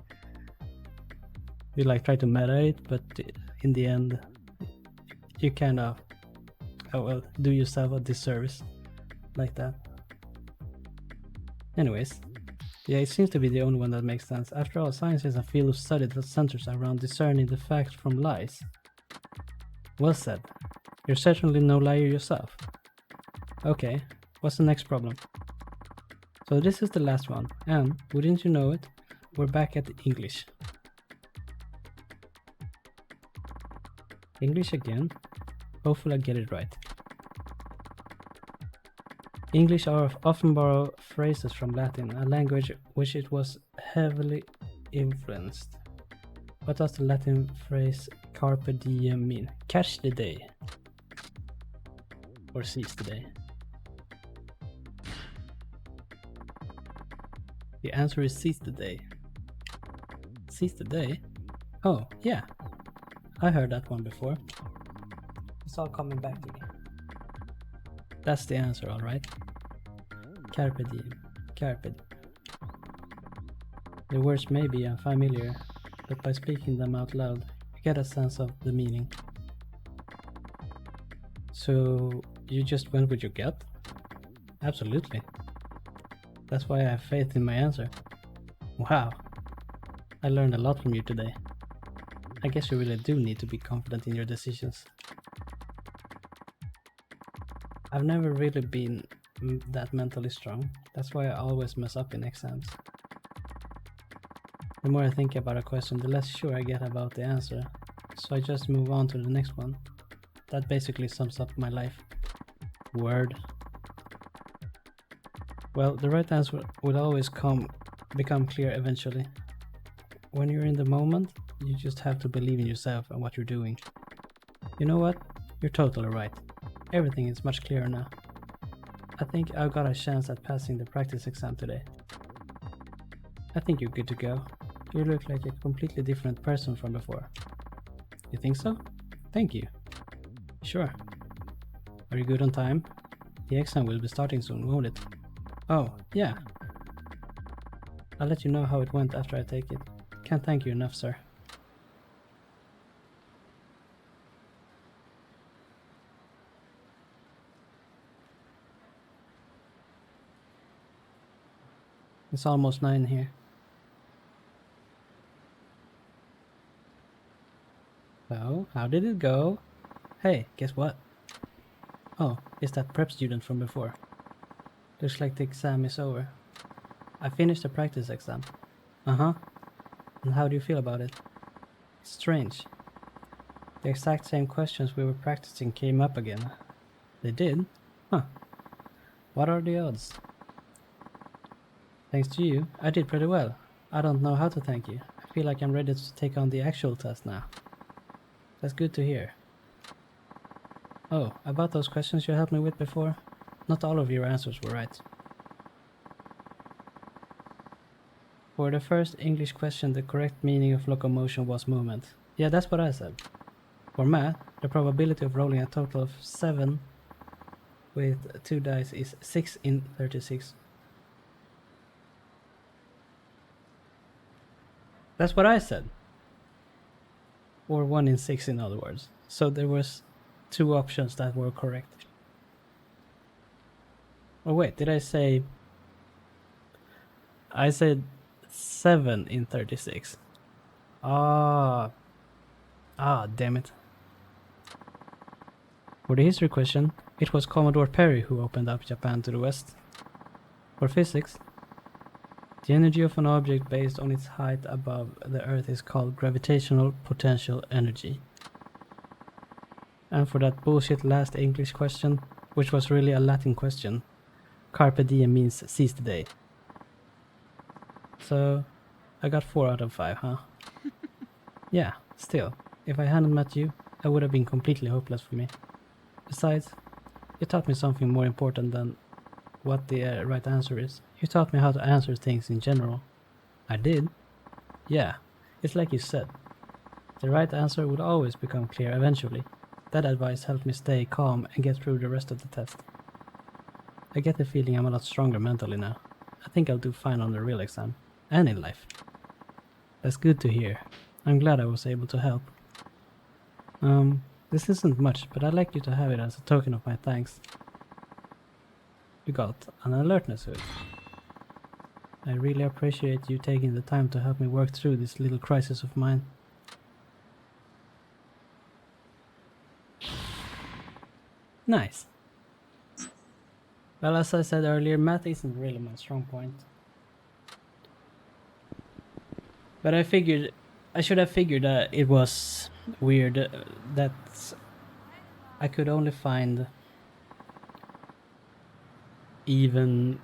You like try to meta it, but in the end, you kind of do yourself a disservice like that. Anyways, yeah, it seems to be the only one that makes sense. After all, science is a field of study that centers around discerning the facts from lies. Well said. You're certainly no liar yourself. Okay, what's the next problem? So this is the last one, and wouldn't you know it, we're back at English. English again. Hopefully I get it right. English often borrow phrases from Latin, a language which it was heavily influenced. What does the Latin phrase carpe diem mean? Catch the day. Or seize the day. The answer is seize the day. Seize the day? Oh, yeah. I heard that one before. It's all coming back to me. That's the answer, alright. Carpe diem. Carpe diem. The words may be unfamiliar, but by speaking them out loud, you get a sense of the meaning. So, you just went with your gut? Absolutely. That's why I have faith in my answer. Wow. I learned a lot from you today. I guess you really do need to be confident in your decisions. I've never really been that mentally strong. That's why I always mess up in exams. The more I think about a question, the less sure I get about the answer. So I just move on to the next one. That basically sums up my life. Word. Well, the right answer will always become clear eventually. When you're in the moment, you just have to believe in yourself and what you're doing. You know what? You're totally right. Everything is much clearer now. I think I got a chance at passing the practice exam today. I think you're good to go. You look like a completely different person from before. You think so? Thank you. Sure. Are you good on time? The exam will be starting soon, won't it? Oh, yeah. I'll let you know how it went after I take it. Can't thank you enough, sir. It's almost 9 here. So, how did it go? Hey, guess what? Oh, it's that prep student from before. Looks like the exam is over. I finished the practice exam. Uh-huh. And how do you feel about it? It's strange. The exact same questions we were practicing came up again. They did? Huh. What are the odds? Thanks to you, I did pretty well. I don't know how to thank you. I feel like I'm ready to take on the actual test now. That's good to hear. Oh, about those questions you helped me with before? Not all of your answers were right. For the first English question, the correct meaning of locomotion was movement. Yeah, that's what I said. For math, the probability of rolling a total of 7 with 2 dice is 6 in 36. That's what I said. Or 1 in 6 in other words. So there was 2 options that were correct. Oh wait, did I say... I said 7 in 36. Ah, damn it. For the history question, it was Commodore Perry who opened up Japan to the west. For physics, the energy of an object based on its height above the Earth is called gravitational potential energy. And for that bullshit last English question, which was really a Latin question, carpe diem means seize the day. So, I got 4 out of 5, huh? Yeah, still, if I hadn't met you, it would have been completely hopeless for me. Besides, you taught me something more important than what the right answer is. You taught me how to answer things in general. I did? Yeah, it's like you said. The right answer would always become clear eventually. That advice helped me stay calm and get through the rest of the test. I get the feeling I'm a lot stronger mentally now. I think I'll do fine on the real exam. And in life. That's good to hear. I'm glad I was able to help. This isn't much, but I'd like you to have it as a token of my thanks. You got an alertness hood. I really appreciate you taking the time to help me work through this little crisis of mine. Nice. Well, as I said earlier, math isn't really my strong point. But I should have figured that it was weird that I could only find even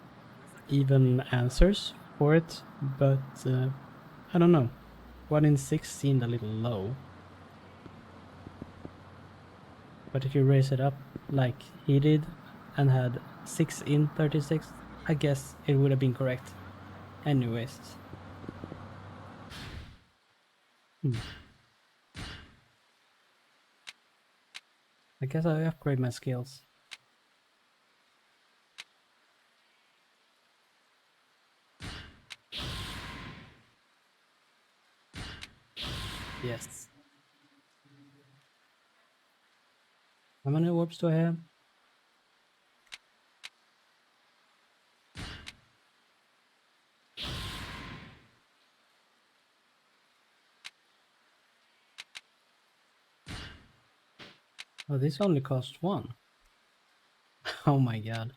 answers for it, but I don't know. 1 in 6 seemed a little low. But if you raise it up like he did and had 6 in 36, I guess it would have been correct. Anyways. I guess I upgrade my skills. Yes. How many orbs do I have? Oh, this only costs one. Oh my god.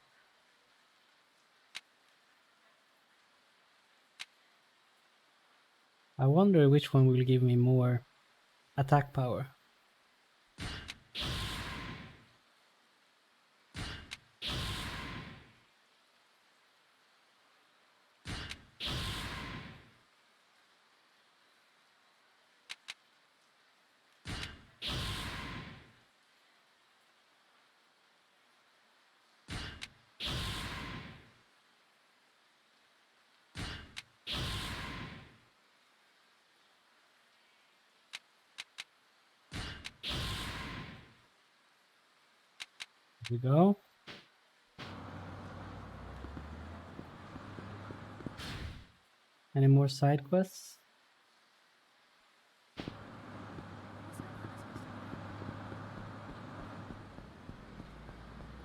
I wonder which one will give me more attack power. Here we go. Any more side quests?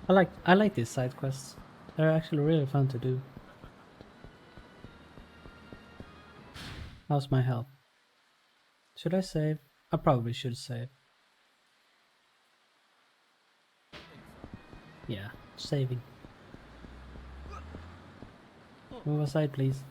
I like these side quests. They're actually really fun to do. How's my health? Should I save? I probably should save. Yeah, saving. Move aside, please.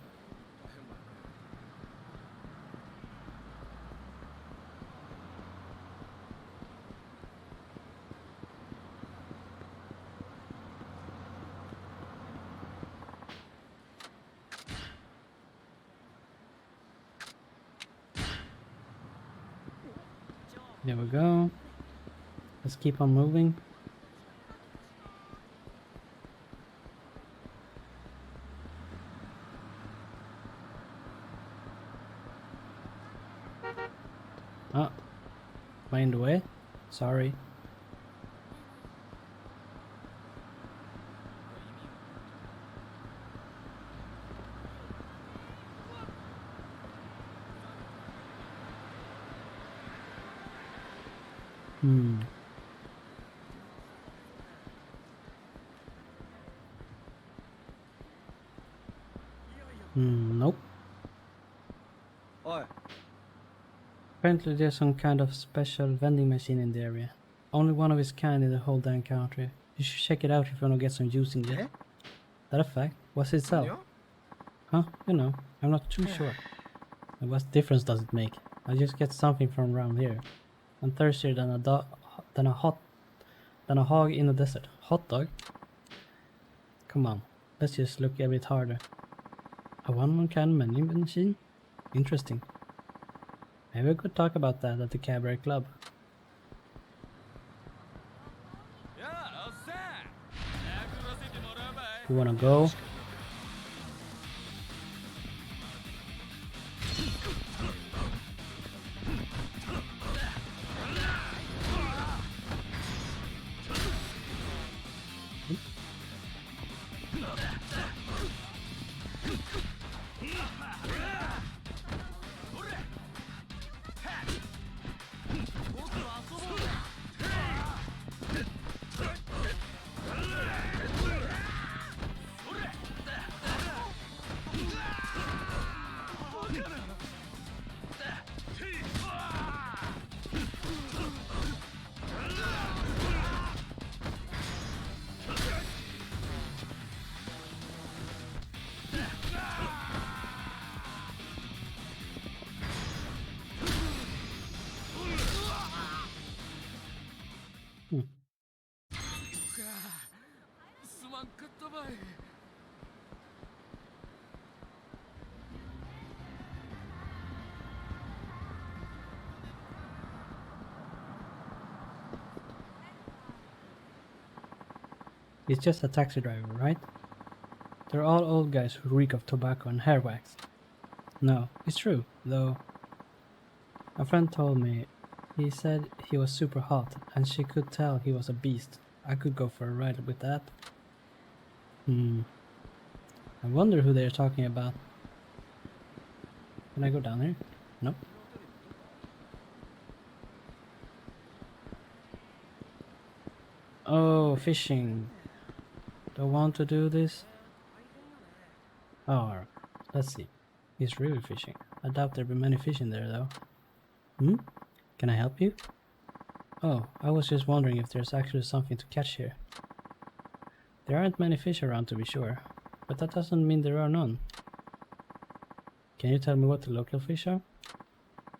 There we go. Let's keep on moving. Oh, am I in the way? Sorry. Nope. Apparently there's some kind of special vending machine in the area. Only one of its kind in the whole damn country. You should check it out if you want to get some juice in it. That a fact? What's it sell? Huh? You know, I'm not too sure. And what difference does it make? I just get something from around here. I'm thirstier than a hog in the desert. Hot dog? Come on, let's just look a bit harder. A one-kind vending machine? Interesting. Maybe we could talk about that at the cabaret club. You wanna go? He's just a taxi driver, right? They're all old guys who reek of tobacco and hair wax. No, it's true, though. A friend told me. He said he was super hot, and she could tell he was a beast. I could go for a ride with that. I wonder who they're talking about. Can I go down here? Nope. Oh, fishing. Do I want to do this? Oh, let's see. He's really fishing. I doubt there'll be many fish in there though. Can I help you? Oh, I was just wondering if there's actually something to catch here. There aren't many fish around to be sure, but that doesn't mean there are none. Can you tell me what the local fish are?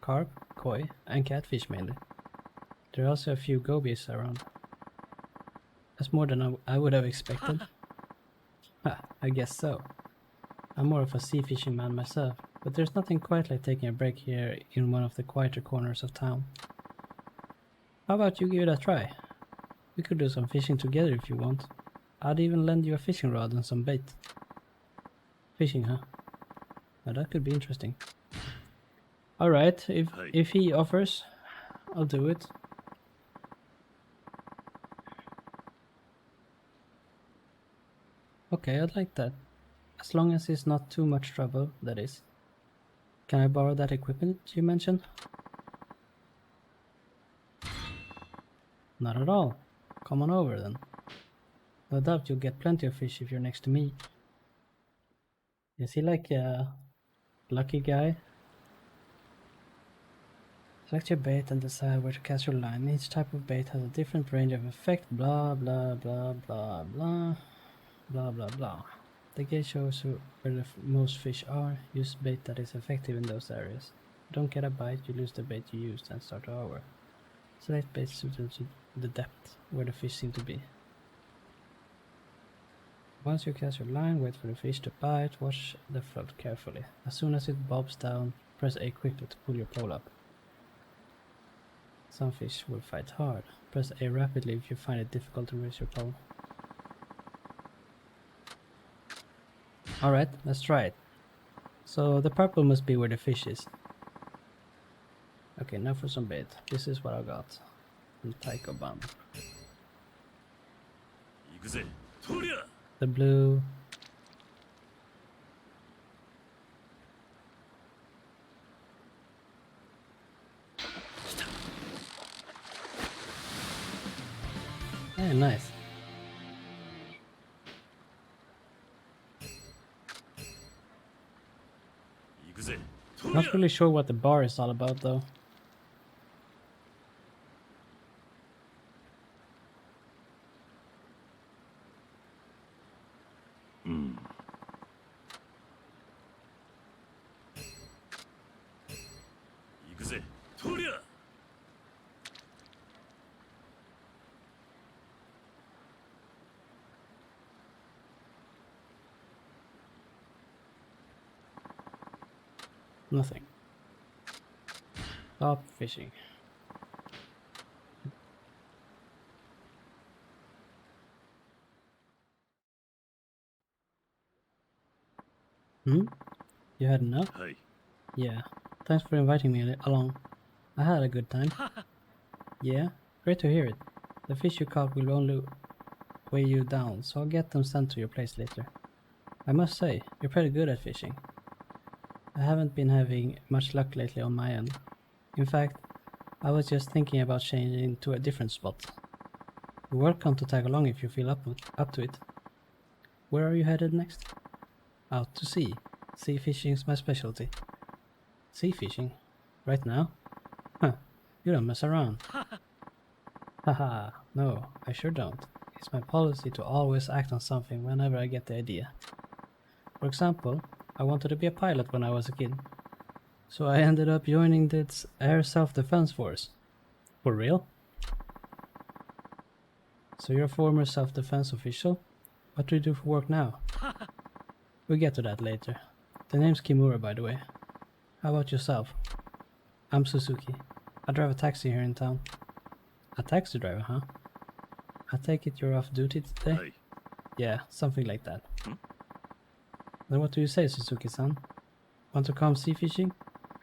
Carp, koi, and catfish mainly. There are also a few gobies around. That's more than I would have expected. I guess so. I'm more of a sea fishing man myself, but there's nothing quite like taking a break here in one of the quieter corners of town. How about you give it a try? We could do some fishing together if you want. I'd even lend you a fishing rod and some bait. Fishing, huh? Now that could be interesting. Alright, if he offers, I'll do it. Okay, I'd like that. As long as it's not too much trouble, that is. Can I borrow that equipment you mentioned? Not at all. Come on over then. No doubt you'll get plenty of fish if you're next to me. Is he like a lucky guy? Select your bait and decide where to cast your line. Each type of bait has a different range of effect. Blah blah blah blah blah. Blah blah blah. The gauge shows you where the most fish are. Use bait that is effective in those areas. Don't get a bite, you lose the bait you used and start over. Select bait suited to the depth where the fish seem to be. Once you cast your line, wait for the fish to bite. Watch the float carefully. As soon as it bobs down, press A quickly to pull your pole up. Some fish will fight hard. Press A rapidly if you find it difficult to raise your pole. Alright, let's try it. So the purple must be where the fish is. Okay, now for some bait. This is what I got. From Taiko Bomb. The blue. Hey, nice. Not really sure what the bar is all about though. Nothing. Stop fishing. You had enough? Yeah. Thanks for inviting me along. I had a good time. Yeah? Great to hear it. The fish you caught will only weigh you down, so I'll get them sent to your place later. I must say, you're pretty good at fishing. I haven't been having much luck lately on my end. In fact, I was just thinking about changing to a different spot. You're welcome to tag along if you feel up to it. Where are you headed next? Out to sea. Sea fishing is my specialty. Sea fishing? Right now? Huh, you don't mess around. Haha, no, I sure don't. It's my policy to always act on something whenever I get the idea. For example, I wanted to be a pilot when I was a kid. So I ended up joining this Air Self-Defense Force. For real? So you're a former self-defense official? What do you do for work now? We'll get to that later. The name's Kimura, by the way. How about yourself? I'm Suzuki. I drive a taxi here in town. A taxi driver, huh? I take it you're off duty today? Yeah, something like that. Then what do you say, Suzuki-san? Want to come sea fishing?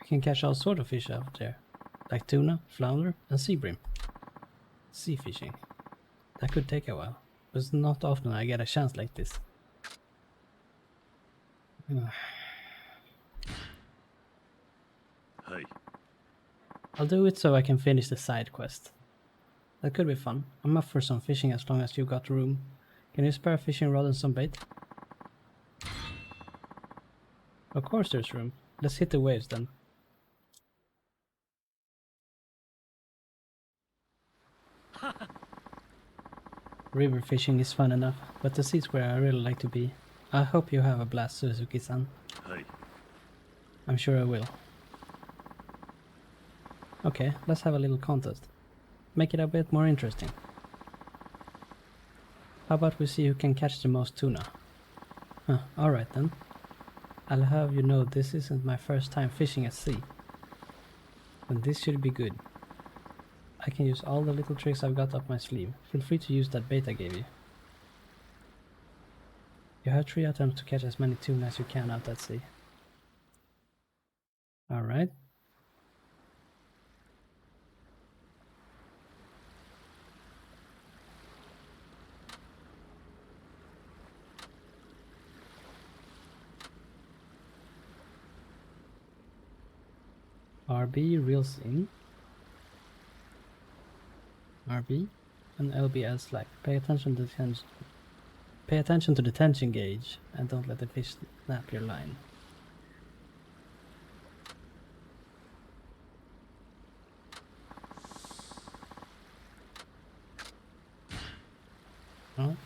We can catch all sort of fish out there. like tuna, flounder, and sea bream. Sea fishing. That could take a while, but it's not often I get a chance like this. I'll do it so I can finish the side quest. That could be fun. I'm up for some fishing as long as you've got room. Can you spare a fishing rod and some bait? Of course there's room. Let's hit the waves then. River fishing is fun enough, but the sea's where I really like to be. I hope you have a blast, Suzuki-san. I'm sure I will. Okay, let's have a little contest. Make it a bit more interesting. How about we see who can catch the most tuna? Huh, alright then. I'll have you know this isn't my first time fishing at sea. And this should be good. I can use all the little tricks I've got up my sleeve. Feel free to use that bait I gave you. You have 3 attempts to catch as many tuna as you can out at sea. Alright. RB reels in. RB and LB slack. Pay attention to the tension gauge and don't let the fish snap your line. Oh.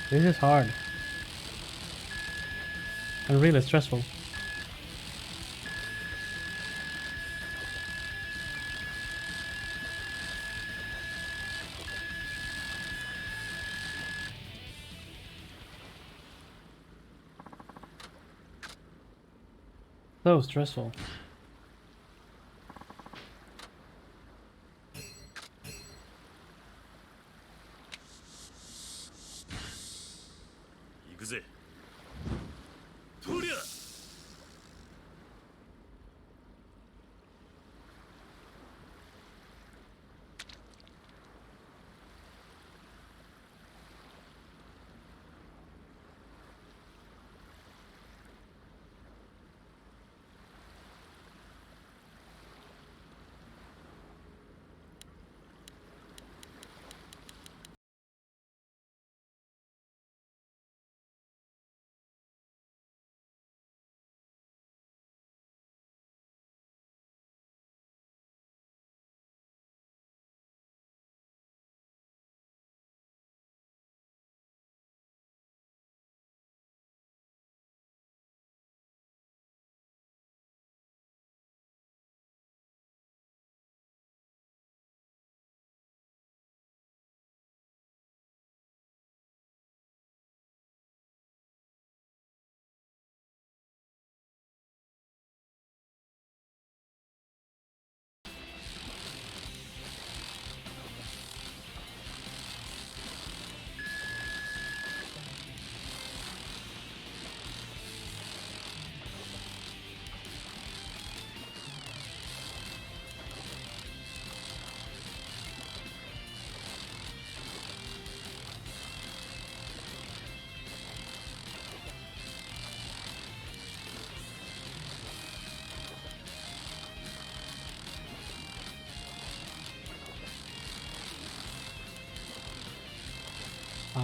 This is hard and really stressful. So stressful.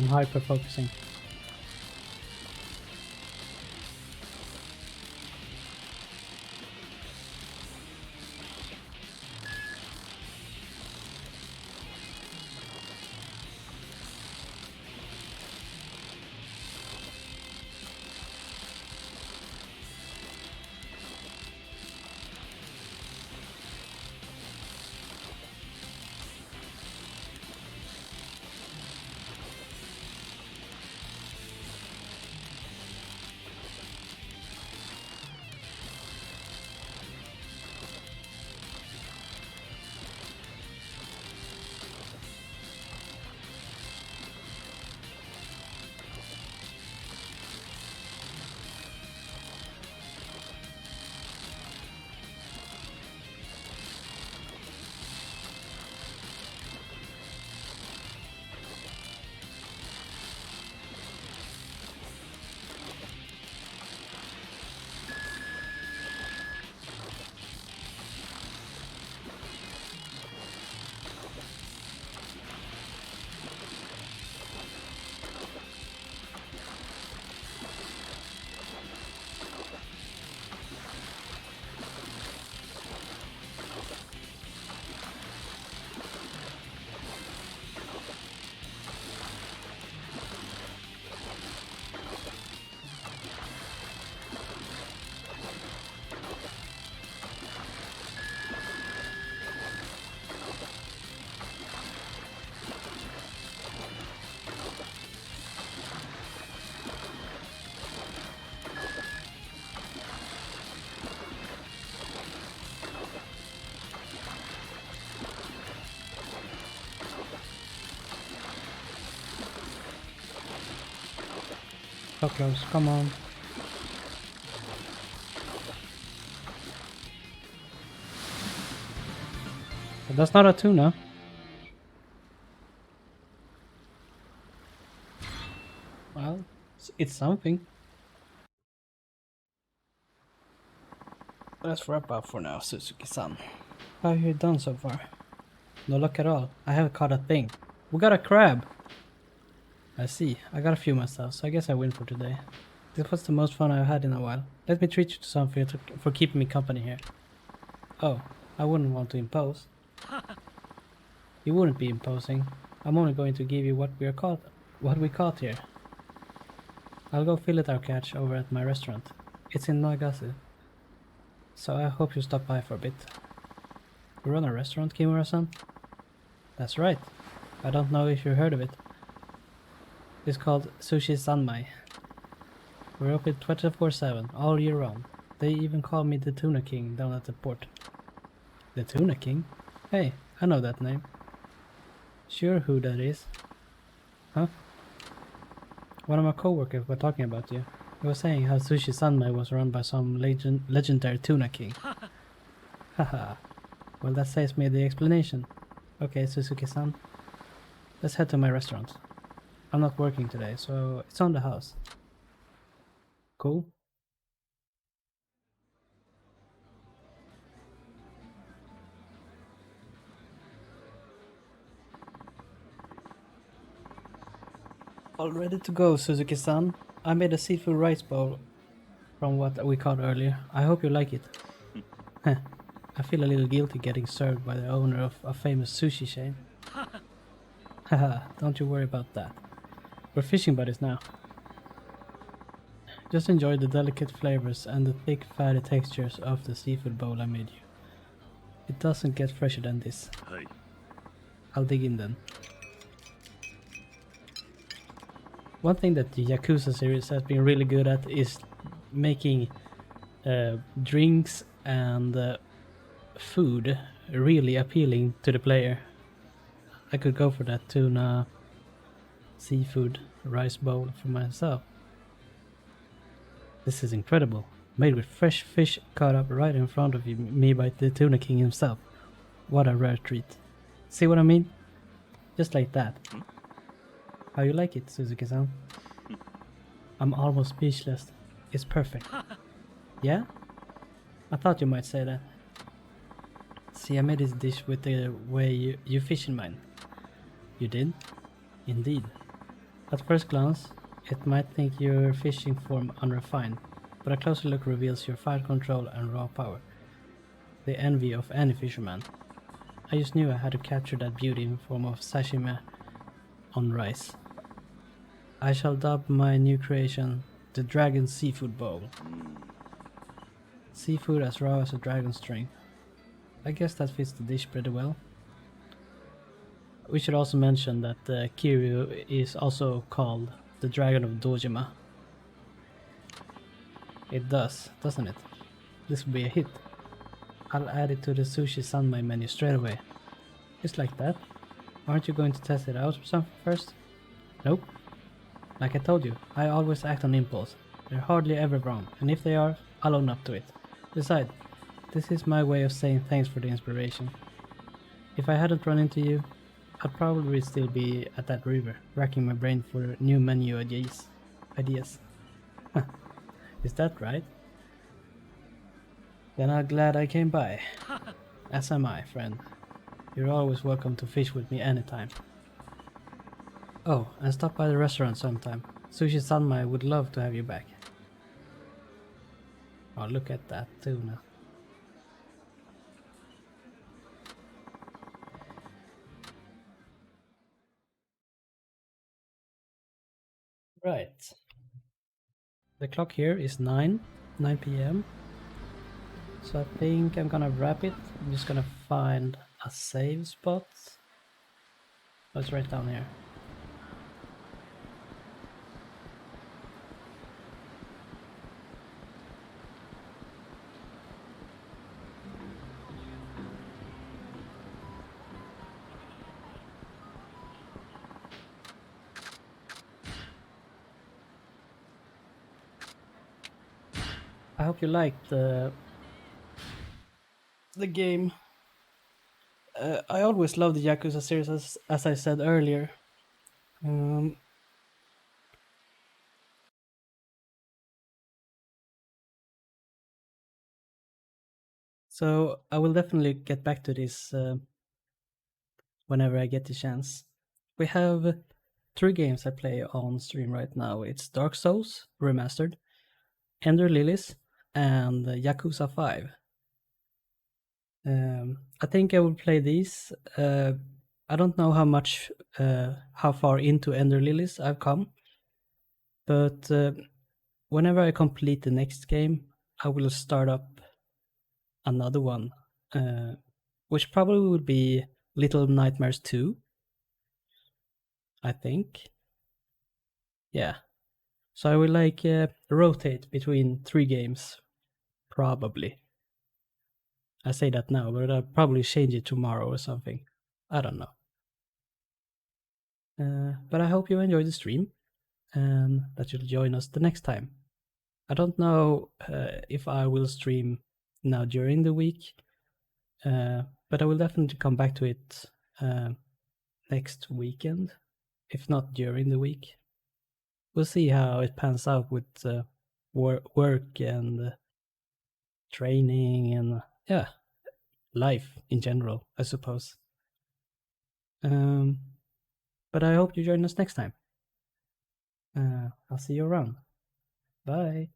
I'm hyper focusing. So close, come on. But that's not a tuna. Well, it's something. Let's wrap up for now, Suzuki-san. How have you done so far? No luck at all. I haven't caught a thing. We got a crab! I see. I got a few myself, so I guess I win for today. This was the most fun I've had in a while. Let me treat you to something for keeping me company here. Oh, I wouldn't want to impose. You wouldn't be imposing. I'm only going to give you what we caught here. I'll go fillet our catch over at my restaurant. It's in Nagasu. So I hope you stop by for a bit. You run a restaurant, Kimura-san? That's right. I don't know if you heard of it. It's called Sushi Sanmai. We're open 24/7, all year round. They even call me the Tuna King down at the port. The Tuna King? Hey, I know that name. Sure who that is. Huh? One of my coworkers was talking about you. He was saying how Sushi Sanmai was run by some legendary Tuna King. Haha. Well, that saves me the explanation. Okay, Suzuki-san. Let's head to my restaurant. I'm not working today, so it's on the house. Cool. All ready to go, Suzuki-san. I made a seafood rice bowl from what we caught earlier. I hope you like it. Heh. I feel a little guilty getting served by the owner of a famous sushi chain. Haha, don't you worry about that. We're fishing buddies now. Just enjoy the delicate flavors and the thick, fatty textures of the seafood bowl I made you. It doesn't get fresher than this. Hi. I'll dig in then. One thing that the Yakuza series has been really good at is making drinks and food really appealing to the player. I could go for that tuna seafood rice bowl for myself. This is incredible. Made with fresh fish caught up right in front of me by the Tuna King himself. What a rare treat. See what I mean? Just like that. How you like it, Suzuki-san? I'm almost speechless. It's perfect. Yeah? I thought you might say that. See, I made this dish with the way you fish in mind. You did? Indeed. At first glance, it might think your fishing form unrefined, but a closer look reveals your fire control and raw power. The envy of any fisherman. I just knew I had to capture that beauty in form of sashimi on rice. I shall dub my new creation the Dragon Seafood Bowl. Seafood as raw as a dragon string. I guess that fits the dish pretty well. We should also mention that Kiryu is also called the Dragon of Dojima. It does, doesn't it? This will be a hit. I'll add it to the Sushi Sanmai menu straight away. Just like that. Aren't you going to test it out or something first? Nope. Like I told you, I always act on impulse. They're hardly ever wrong, and if they are, I'll own up to it. Besides, this is my way of saying thanks for the inspiration. If I hadn't run into you, I'd probably still be at that river, racking my brain for new menu ideas. Is that right? Then I'm glad I came by. As am I, friend. You're always welcome to fish with me anytime. Oh, and stop by the restaurant sometime. Sushi Sanmai would love to have you back. Oh, look at that tuna. Right. The clock here is 9 p.m. So I think I'm gonna wrap it. I'm just gonna find a save spot. Oh, it's right down here. I hope you liked the game. I always loved the Yakuza series, as I said earlier. So I will definitely get back to this whenever I get the chance. We have 3 games I play on stream right now. It's Dark Souls Remastered, Ender Lilies, and Yakuza 5. I think I will play these. I don't know how far into Ender Lilies I've come, but whenever I complete the next game, I will start up another one, which probably would be Little Nightmares 2, I think. Yeah. So I will rotate between 3 games, probably. I say that now, but I'll probably change it tomorrow or something. I don't know. But I hope you enjoyed the stream and that you'll join us the next time. I don't know if I will stream now during the week, but I will definitely come back to it next weekend, if not during the week. We'll see how it pans out with work and training and life in general, I suppose. But I hope you join us next time. I'll see you around. Bye.